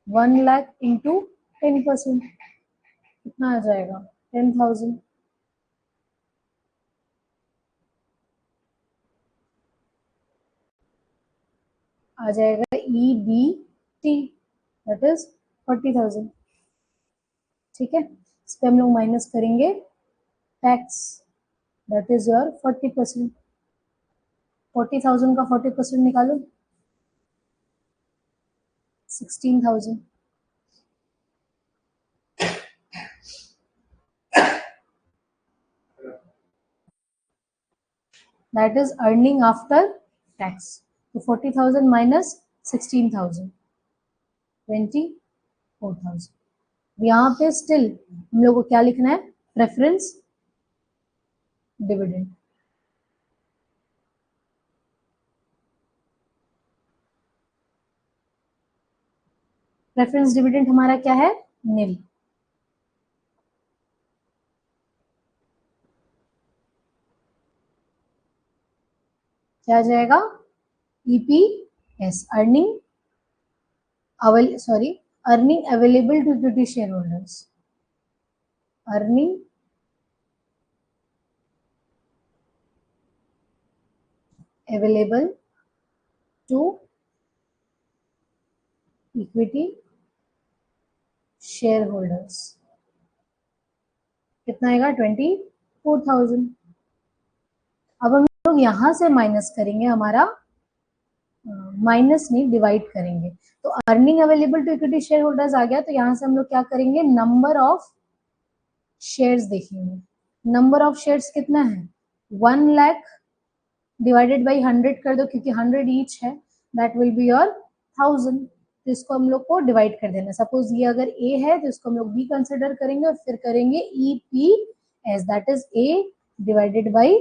1 लाख इंटू 10%, कितना आ जाएगा? 10,000। आ जाएगा EBT, दैट इज 40,000, ठीक है। इस पे हम लोग माइनस करेंगे टैक्स, दैट इज योर 40%। 40,000 का 40% निकालो, 16,000। That is earning after tax. तो 40,000 माइनस 16,000, 24,000। यहाँ पे स्टिल हम लोग को क्या लिखना है? Preference dividend. प्रेफरेंस डिविडेंड हमारा क्या है? नील। क्या आ जाएगा? EPS, earning available to equity share holders. Earning available to equity share holders कितना आएगा? 24,000। अब हम लोग यहां से माइनस करेंगे, हमारा माइनस नहीं डिवाइड करेंगे। तो earning available to equity share holders आ गया, तो यहां से हम लोग क्या करेंगे? नंबर ऑफ शेयर्स देखेंगे। नंबर ऑफ शेयर्स कितना है? 1 लाख डिवाइडेड बाई 100 कर दो, क्योंकि 100 ईच है, दैट विल बी योर 1000। तो इसको हम लोग को डिवाइड कर देना। सपोज ये अगर ए है तो इसको हम लोग बी कंसिडर करेंगे और फिर करेंगे EPS, that is A divided by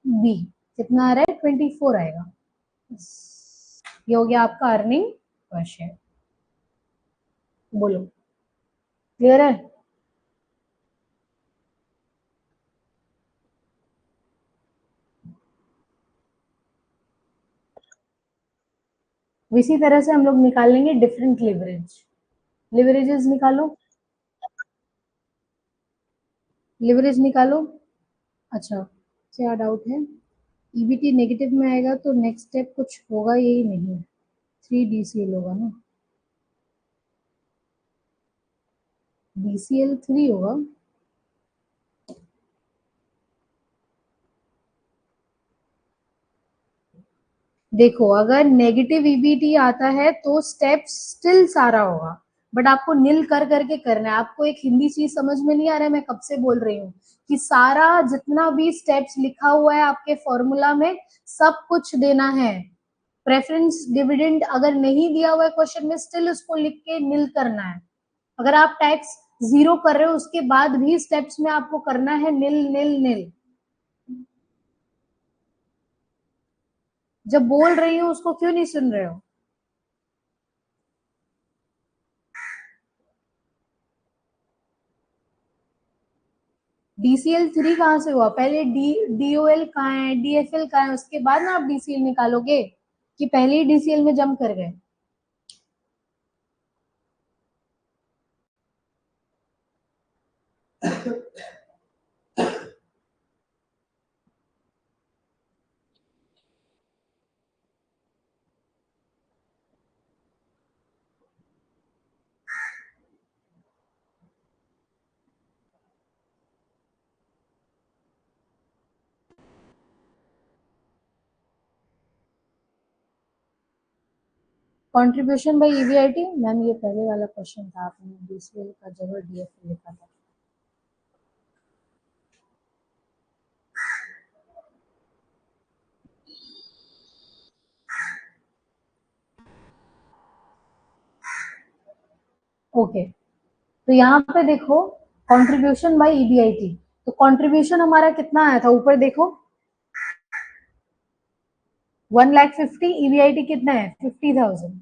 B. कितना आ रहा है? 24 आएगा। ये हो गया आपका अर्निंग पर शेयर। बोलो, क्लियर है? इसी तरह से हम लोग निकाल लेंगे डिफरेंट लिवरेज। लिवरेजेस निकालो, लिवरेज निकालो। अच्छा, क्या डाउट है? EBT नेगेटिव में आएगा तो नेक्स्ट स्टेप कुछ होगा, यही नहीं 3 DCL होगा ना? DCL 3 होगा। देखो, अगर नेगेटिव EBT आता है तो स्टेप स्टिल सारा होगा, बट आपको निल कर करके करना है। आपको एक हिंदी चीज समझ में नहीं आ रहा है? मैं कब से बोल रही हूँ कि सारा जितना भी स्टेप्स लिखा हुआ है आपके फॉर्मूला में, सब कुछ देना है। प्रेफरेंस डिविडेंड अगर नहीं दिया हुआ है क्वेश्चन में, स्टिल उसको लिख के निल करना है। अगर आप टैक्स 0 कर रहे हो उसके बाद भी स्टेप्स में आपको करना है निल निल निल। जब बोल रही हूँ उसको क्यों नहीं सुन रहे हो? DCL 3 कहाँ से हुआ? पहले DOL कहाँ है, DFL कहाँ है, उसके बाद ना आप DCL निकालोगे, कि पहले ही DCL में जंप कर गए? कंट्रीब्यूशन बाय ईवीआईटी, मैम ये पहले वाला क्वेश्चन था, आपने दूसरे का जगह डीएफ लिखा था। ओके, तो यहाँ पे देखो कंट्रीब्यूशन बाय ईबीआईटी, तो कंट्रीब्यूशन हमारा कितना आया था ऊपर देखो 1,50,000, ईबीआईटी कितना है 50,000,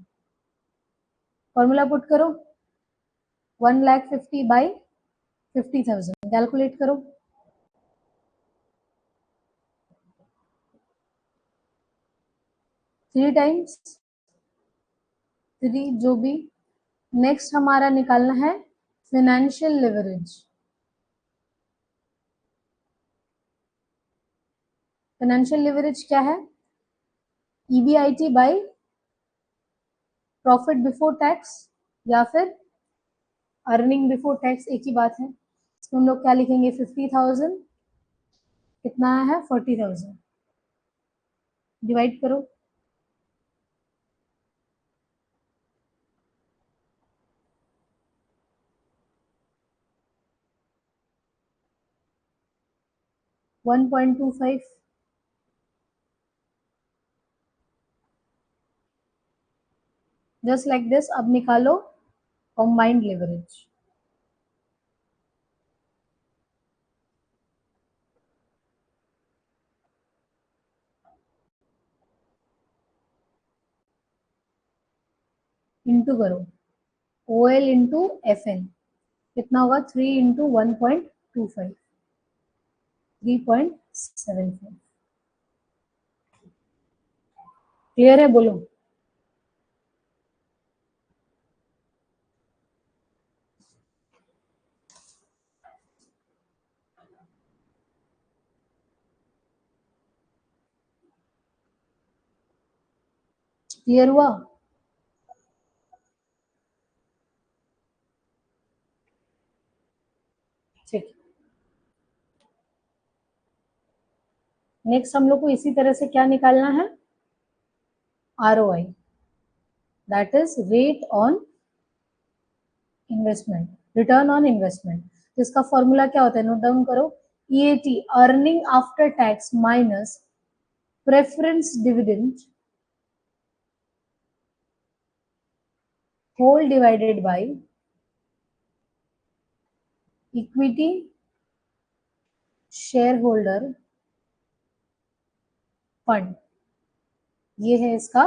फॉर्मूला पुट करो 1,50,000 बाई 50,000, कैलकुलेट करो 3 टाइम्स 3 जो भी। नेक्स्ट हमारा निकालना है फाइनेंशियल लेवरेज। फाइनेंशियल लेवरेज क्या है, EBIT by profit before tax या फिर अर्निंग बिफोर टैक्स, एक ही बात है। इसमें हम लोग क्या लिखेंगे 50,000 कितना है 40,000, डिवाइड करो 1.25, जस्ट लाइक दिस। अब निकालो कॉम्बाइंड लेवरेज। इंटू करो O L into F N, कितना होगा 3 इंटू 1.25, 3.75। क्लियर है, बोलो। क्लियर हुआ? ठीक, नेक्स्ट हम लोग को इसी तरह से क्या निकालना है, ROI, that is rate on investment, return on investment. तो इसका फॉर्मूला क्या होता है, नोट डाउन करो, EAT earning after tax minus preference dividend whole divided by equity share holder fund, ये है इसका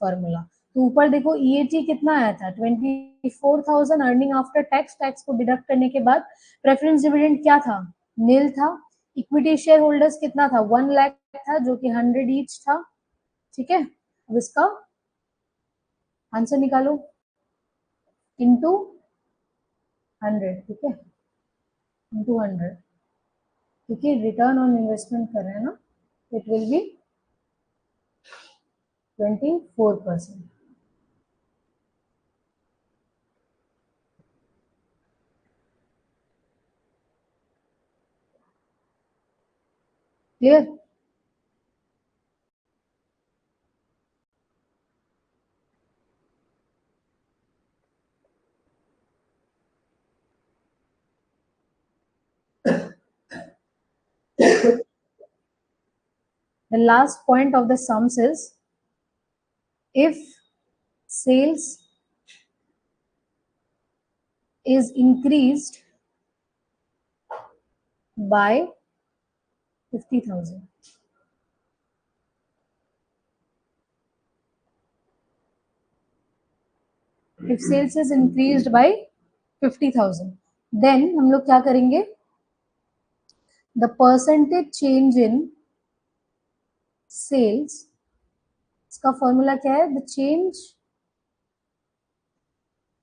फॉर्मूला। तो ऊपर देखो ईएटी कितना आया था 24,000 अर्निंग आफ्टर टैक्स, टैक्स को डिडक्ट करने के बाद। प्रेफरेंस डिविडेंड क्या था, नील था। इक्विटी शेयर होल्डर्स कितना था 1 लाख था, जो कि 100 ईच था। ठीक है, अब इसका आंसर निकालो इंटू 100, ठीक है, इंटू 100, क्योंकि रिटर्न ऑन इन्वेस्टमेंट कर रहे हैं ना, it will be 24%। Clear? The last point of the sums is if sales is increased by 50,000. If sales is increased by 50,000, then हम लोग क्या करेंगे, the percentage change in sales, इसका फॉर्मूला क्या है, the change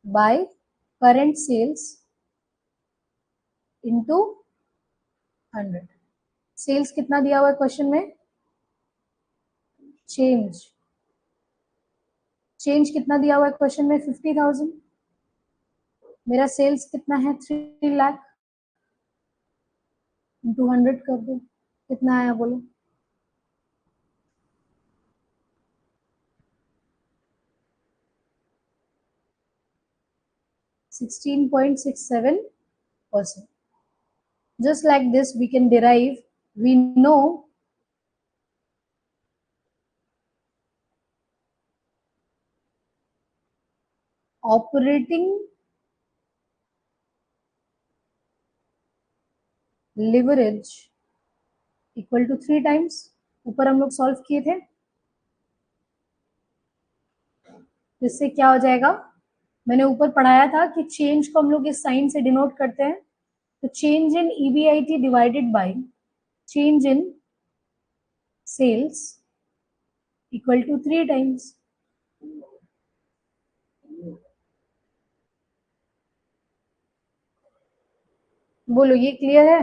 by current sales into 100। Sales कितना दिया हुआ है क्वेश्चन में, चेंज चेंज कितना दिया हुआ है क्वेश्चन में 50,000, मेरा सेल्स कितना है 3 लाख, इंटू 100 कर दो, कितना आया बोलो। 16.67%. Just like this, we can derive, we know operating leverage equal to 3 times. ऊपर हम लोग सॉल्व किए थे, इससे क्या हो जाएगा, मैंने ऊपर पढ़ाया था कि चेंज को हम लोग इस साइन से डिनोट करते हैं. तो change in EBIT divided by change in sales equal to 3 times. बोलो ये क्लियर है?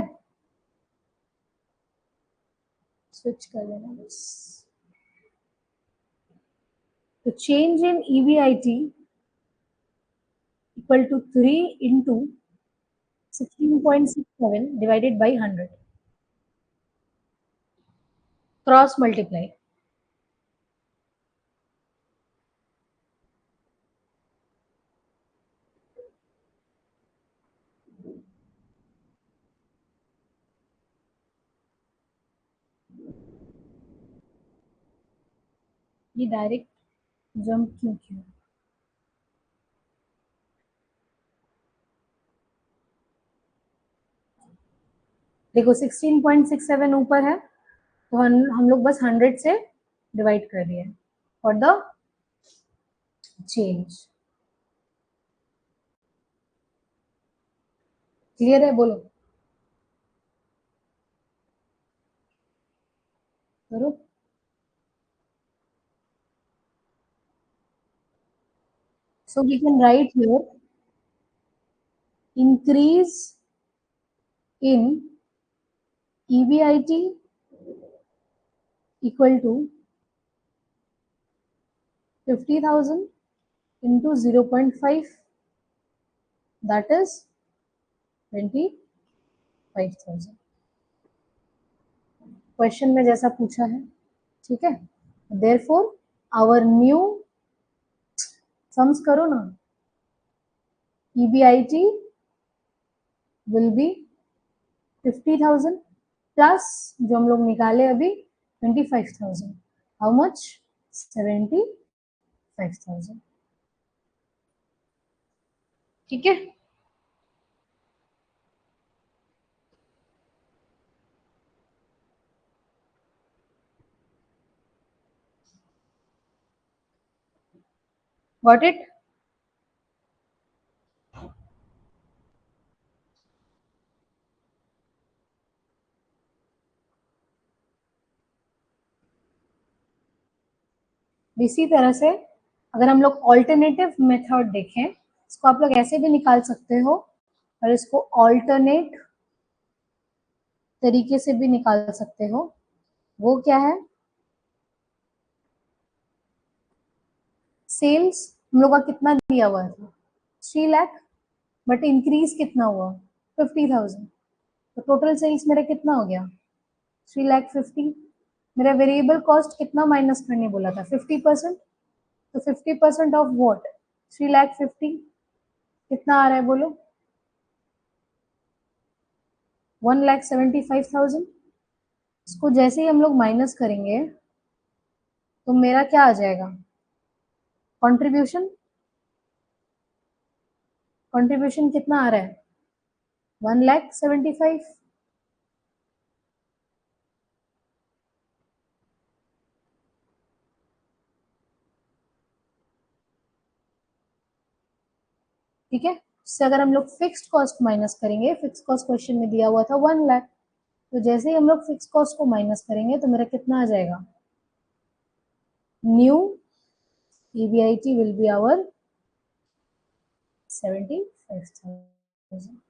स्विच कर लेना बस. तो change in EBIT equal to 3 into 16.67 divided by 100. Cross multiply. ये डायरेक्ट जंप क्यों किया? देखो 16.67 ऊपर है, तो हम लोग बस 100 से डिवाइड कर दिए फॉर द चेंज. क्लियर है? बोलो करो. So we can write here increase in EBIT equal to 50,000 into 0.5, that is 25,000. Question में जैसा पूछा है, ठीक है. Therefore our new sums करो ना, EBIT will be 50,000 प्लस जो हम लोग निकाले अभी 25,000. How much? 75,000. ठीक है. Got it? इसी तरह से अगर हम लोग ऑल्टरनेटिव मेथड देखें, इसको आप लोग ऐसे भी निकाल सकते हो और इसको ऑल्टरनेट तरीके से भी निकाल सकते हो. वो क्या है? सेल्स हम लोग का कितना दिया हुआ था? 3 लाख, बट इंक्रीज कितना हुआ? 50,000. तो टोटल सेल्स मेरा कितना हो गया? 3,50,000. मेरा वेरिएबल कॉस्ट कितना माइनस करने बोला था? 50%. तो 50% ऑफ व्हाट? 3,50,000. कितना आ रहा है बोलो? 1,75,000. इसको जैसे ही हम लोग माइनस करेंगे तो मेरा क्या आ जाएगा? कंट्रीब्यूशन. कंट्रीब्यूशन कितना आ रहा है? 1,75,000. ठीक है. इससे अगर हम लोग फिक्स्ड कॉस्ट माइनस करेंगे, फिक्स कॉस्ट क्वेश्चन में दिया हुआ था 1 लाख, तो जैसे ही हम लोग फिक्स कॉस्ट को माइनस करेंगे तो मेरा कितना आ जाएगा? New EBIT will be our 75,000.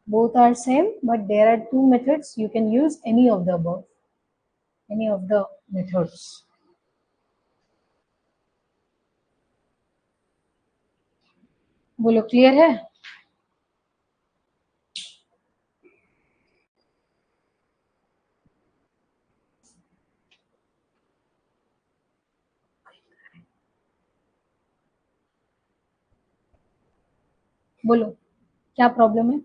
Both are same, but there are two methods. You can use any of the above, any of the methods. बोलो क्लियर है? बोलो क्या प्रॉब्लम है?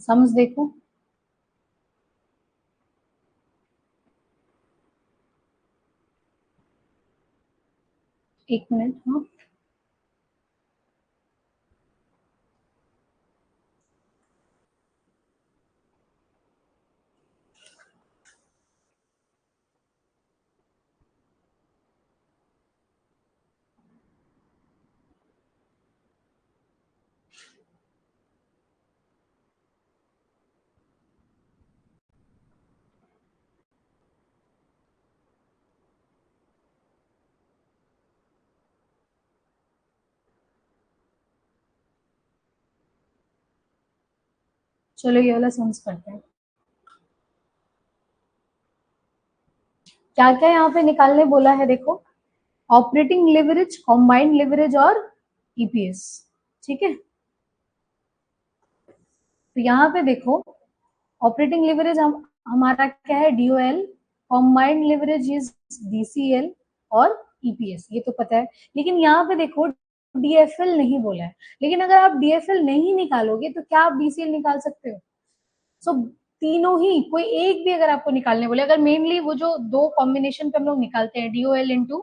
सम्स देखो। एक मिनट, हाँ। चलो ये वाला सम्स करते हैं। क्या क्या यहाँ पे निकालने बोला है देखो, ऑपरेटिंग लिवरेज, कॉम्बाइंड लिवरेज और ईपीएस। ठीक है, तो यहाँ पे देखो ऑपरेटिंग लिवरेज हम हमारा क्या है, DOL, combined leverage is DCL और ईपीएस, ये तो पता है। लेकिन यहाँ पे देखो डीएफएल नहीं बोला है, लेकिन अगर आप डीएफएल नहीं निकालोगे तो क्या आप डीसीएल निकाल सकते हो? सो तीनों ही, कोई एक भी अगर आपको निकालने बोले, अगर मेनली वो जो दो कॉम्बिनेशन पे हम लोग निकालते हैं डीओएल इंटू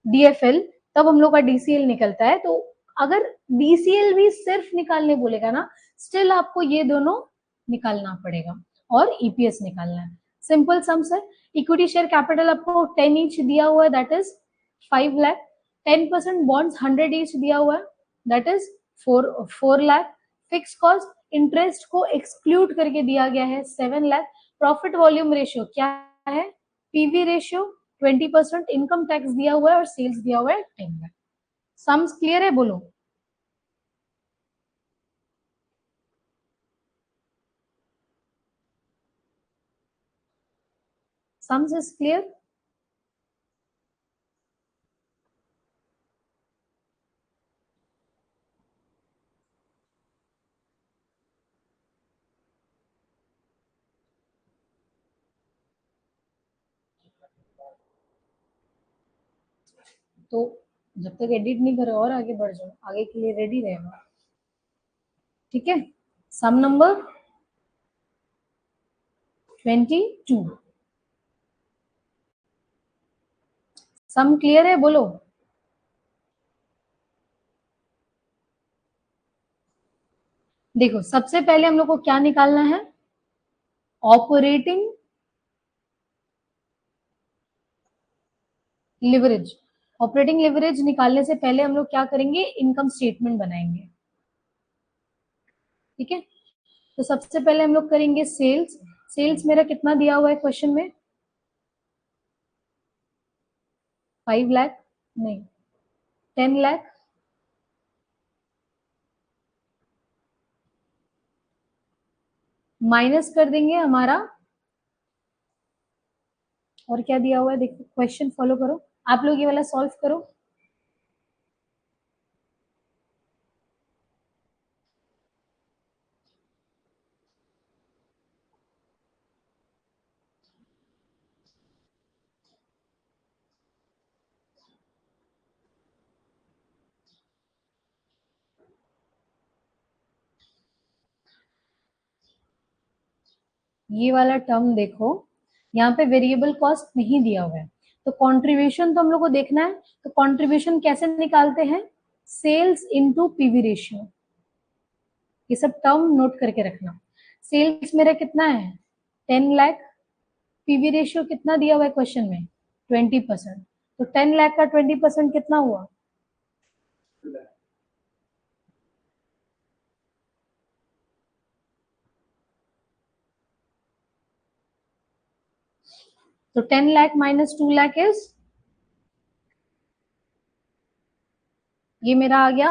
डीएफएल, तब हम लोग का डीसीएल निकलता है। तो अगर डीसीएल भी सिर्फ निकालने बोलेगा ना, स्टिल आपको ये दोनों निकालना पड़ेगा और ईपीएस निकालना है। सिंपल सम्स है। इक्विटी शेयर कैपिटल आपको 10 ईच दिया हुआ है, that is 5 lakh. 10% bonds 100 each दिया हुआ है, that is 4 lakh. Fix cost interest को एक्सक्लूड करके दिया गया है 7 लाख। प्रॉफिट वॉल्यूम रेशियो क्या है, पीवी रेशियो 20%, इनकम टैक्स दिया हुआ है और सेल्स दिया हुआ है 10 लाख। सम्स क्लियर है, बोलो। Sums is clear. तो जब तक एडिट नहीं करो और आगे बढ़ जाओ, आगे के लिए रेडी रहेगा। ठीक है, सम नंबर 22। सम क्लियर है, बोलो। देखो सबसे पहले हम लोग को क्या निकालना है, ऑपरेटिंग लिवरेज। ऑपरेटिंग लिवरेज निकालने से पहले हम लोग क्या करेंगे, इनकम स्टेटमेंट बनाएंगे। ठीक है, तो सबसे पहले हम लोग करेंगे सेल्स। सेल्स मेरा कितना दिया हुआ है क्वेश्चन में, 5 लाख, नहीं 10 लाख, माइनस कर देंगे हमारा, और क्या दिया हुआ है देखो, क्वेश्चन फॉलो करो, आप लोग ये वाला सॉल्व करो। ये वाला टर्म देखो, यहाँ पे वेरिएबल कॉस्ट नहीं दिया हुआ है, तो कंट्रीब्यूशन तो हम लोग को देखना है। तो कंट्रीब्यूशन कैसे निकालते हैं, सेल्स इनटू पीवी रेशियो। ये सब टर्म नोट करके रखना। सेल्स मेरा कितना है, 10 लाख। पीवी रेशियो कितना दिया हुआ है क्वेश्चन में, 20%। तो 10 लाख का 20% कितना हुआ, तो 10 लाख माइनस 2 लाख इज ये मेरा आ गया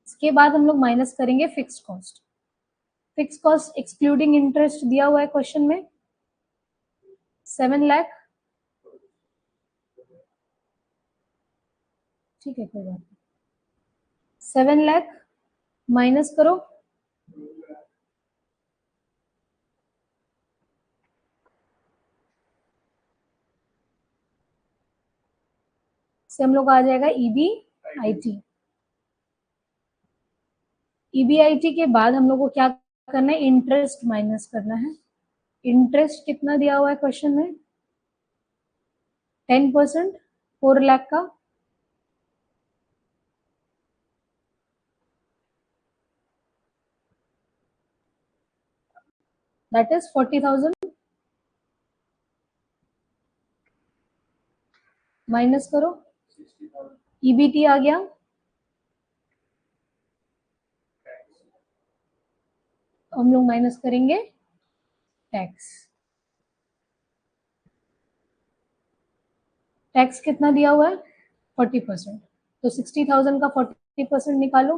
इसके बाद हम लोग माइनस करेंगे fix cost. Fix cost excluding interest दिया हुआ है क्वेश्चन में 7 लाख। ठीक है, कोई बात नहीं। 7 लाख माइनस करो, से हम लोग आ जाएगा ईबीआईटी। ईबीआईटी के बाद हम लोग को क्या करना है, इंटरेस्ट माइनस करना है। इंटरेस्ट कितना दिया हुआ है क्वेश्चन में, 10%, 4 लाख का। दैट इज 40,000 माइनस करो, ईबीटी आ गया। हम लोग माइनस करेंगे टैक्स। टैक्स कितना दिया हुआ है, 40%। तो 60,000 का 40% निकालो,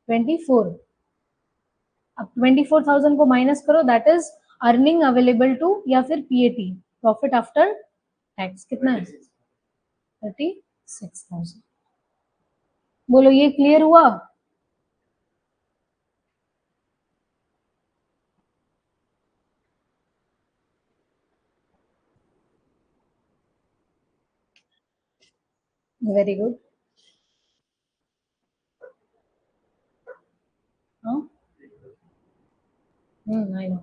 24। अब 24,000 को माइनस करो, that is earning available to या फिर पीएटी, प्रॉफिट आफ्टर टैक्स, कितना है 36,000। बोलो ये क्लियर हुआ। Very good. हाँ, आई नो।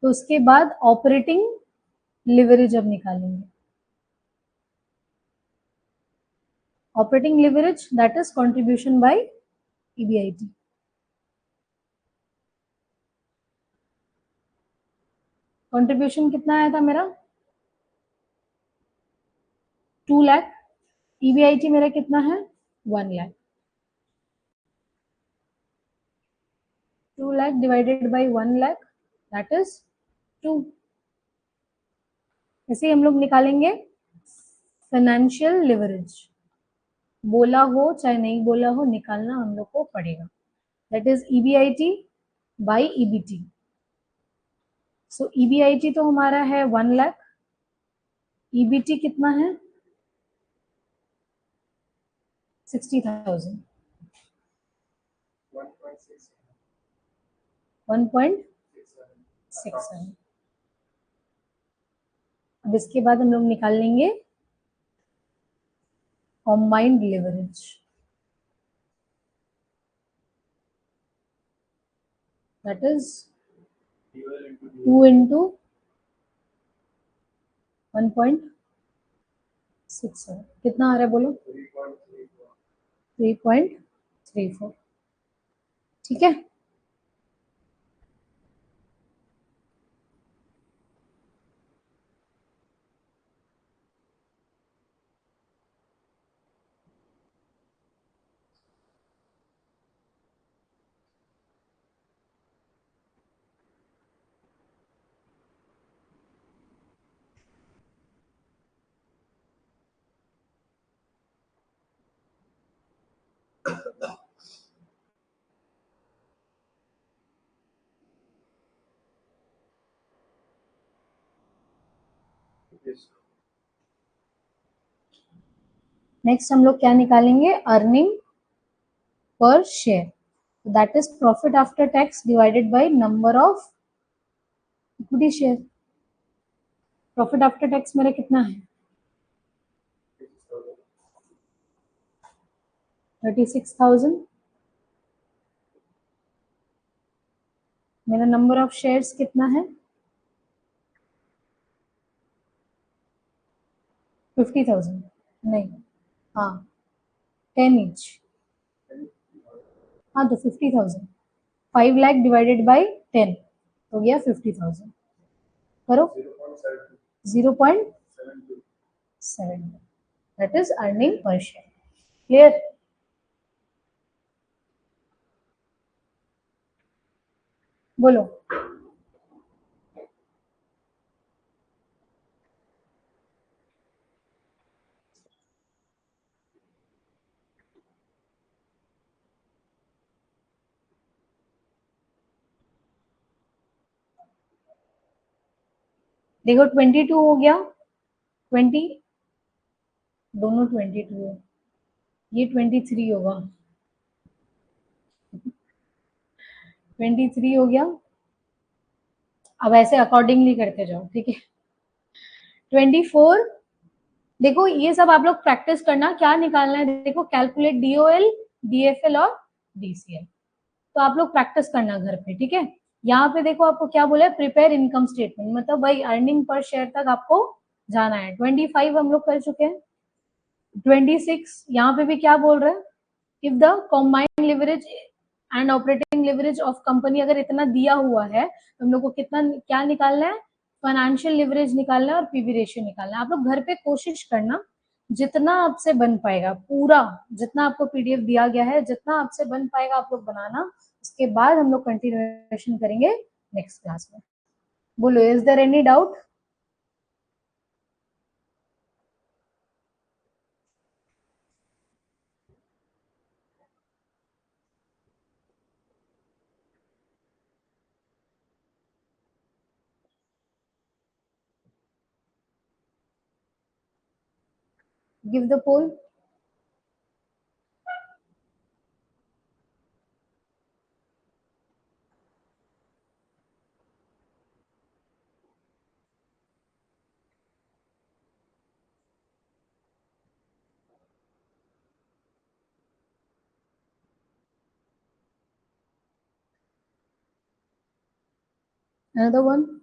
तो उसके बाद ऑपरेटिंग लिवरेज अब निकालेंगे। Operating leverage that is contribution by EBIT. Contribution कितना आया था मेरा, 2 लाख। ईबीआईटी मेरा कितना है, 1 lakh. 2 lakh divided by 1 lakh that is 2। ऐसे ही हम लोग निकालेंगे फाइनेंशियल लिवरेज। बोला हो चाहे नहीं बोला हो, निकालना हम लोग को पड़ेगा। That is EBIT by EBT. So EBIT तो हमारा है 1 लाख, ईबीटी कितना है 60,000, 1.67। अब इसके बाद हम लोग निकाल लेंगे combined leverage. That is 2 into 1.67, कितना आ रहा है बोलो, 3.34। ठीक है। नेक्स्ट हम लोग क्या निकालेंगे, earning per share. That is profit after tax divided by number of equity share. Profit after tax मेरा कितना है, 36,000। मेरा नंबर ऑफ शेयर्स कितना है, 50,000। नहीं, हाँ 10 ईच। हाँ तो 50,000, 5 लाख डिवाइडेड बाई 10 हो गया 50,000। करो 0.7, that is earning per share. Clear? बोलो। देखो 22 हो गया, 20, दोनों 22 है, ये 23 होगा, 23 हो गया। अब ऐसे अकॉर्डिंगली करते जाओ, ठीक है। 24, देखो ये सब आप लोग प्रैक्टिस करना, क्या निकालना है देखो, कैलकुलेट डीओएल, डीएफएल और डीसीएल। तो आप लोग प्रैक्टिस करना घर पे, ठीक है। यहाँ पे देखो आपको क्या बोला है, प्रिपेयर इनकम स्टेटमेंट, मतलब भाई अर्निंग पर शेयर तक आपको जाना है। 25 हम लोग कर चुके हैं। 26 यहाँ पे भी क्या बोल रहे हैं, if the combined leverage and operating leverage of company, अगर इतना दिया हुआ है तो हम लोग को कितना क्या निकालना है, फाइनेंशियल लिवरेज निकालना है और पीवी रेशियो निकालना है। आप लोग घर पे कोशिश करना, जितना आपसे बन पाएगा पूरा, जितना आपको पीडीएफ दिया गया है, जितना आपसे बन पाएगा आप लोग बनाना। उसके बाद हम लोग कंटिन्यूएशन करेंगे नेक्स्ट क्लास में। बोलो, is there any doubt? Give the poll. Another one.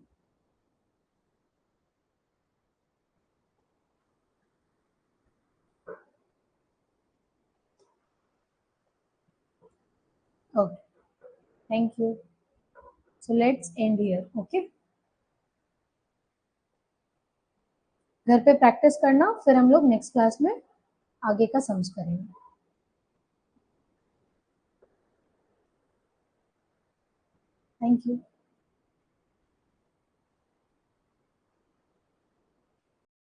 Okay, thank you. So let's end here. Okay, घर पे प्रैक्टिस करना, फिर हम लोग नेक्स्ट क्लास में आगे का सम्स करेंगे। Thank you.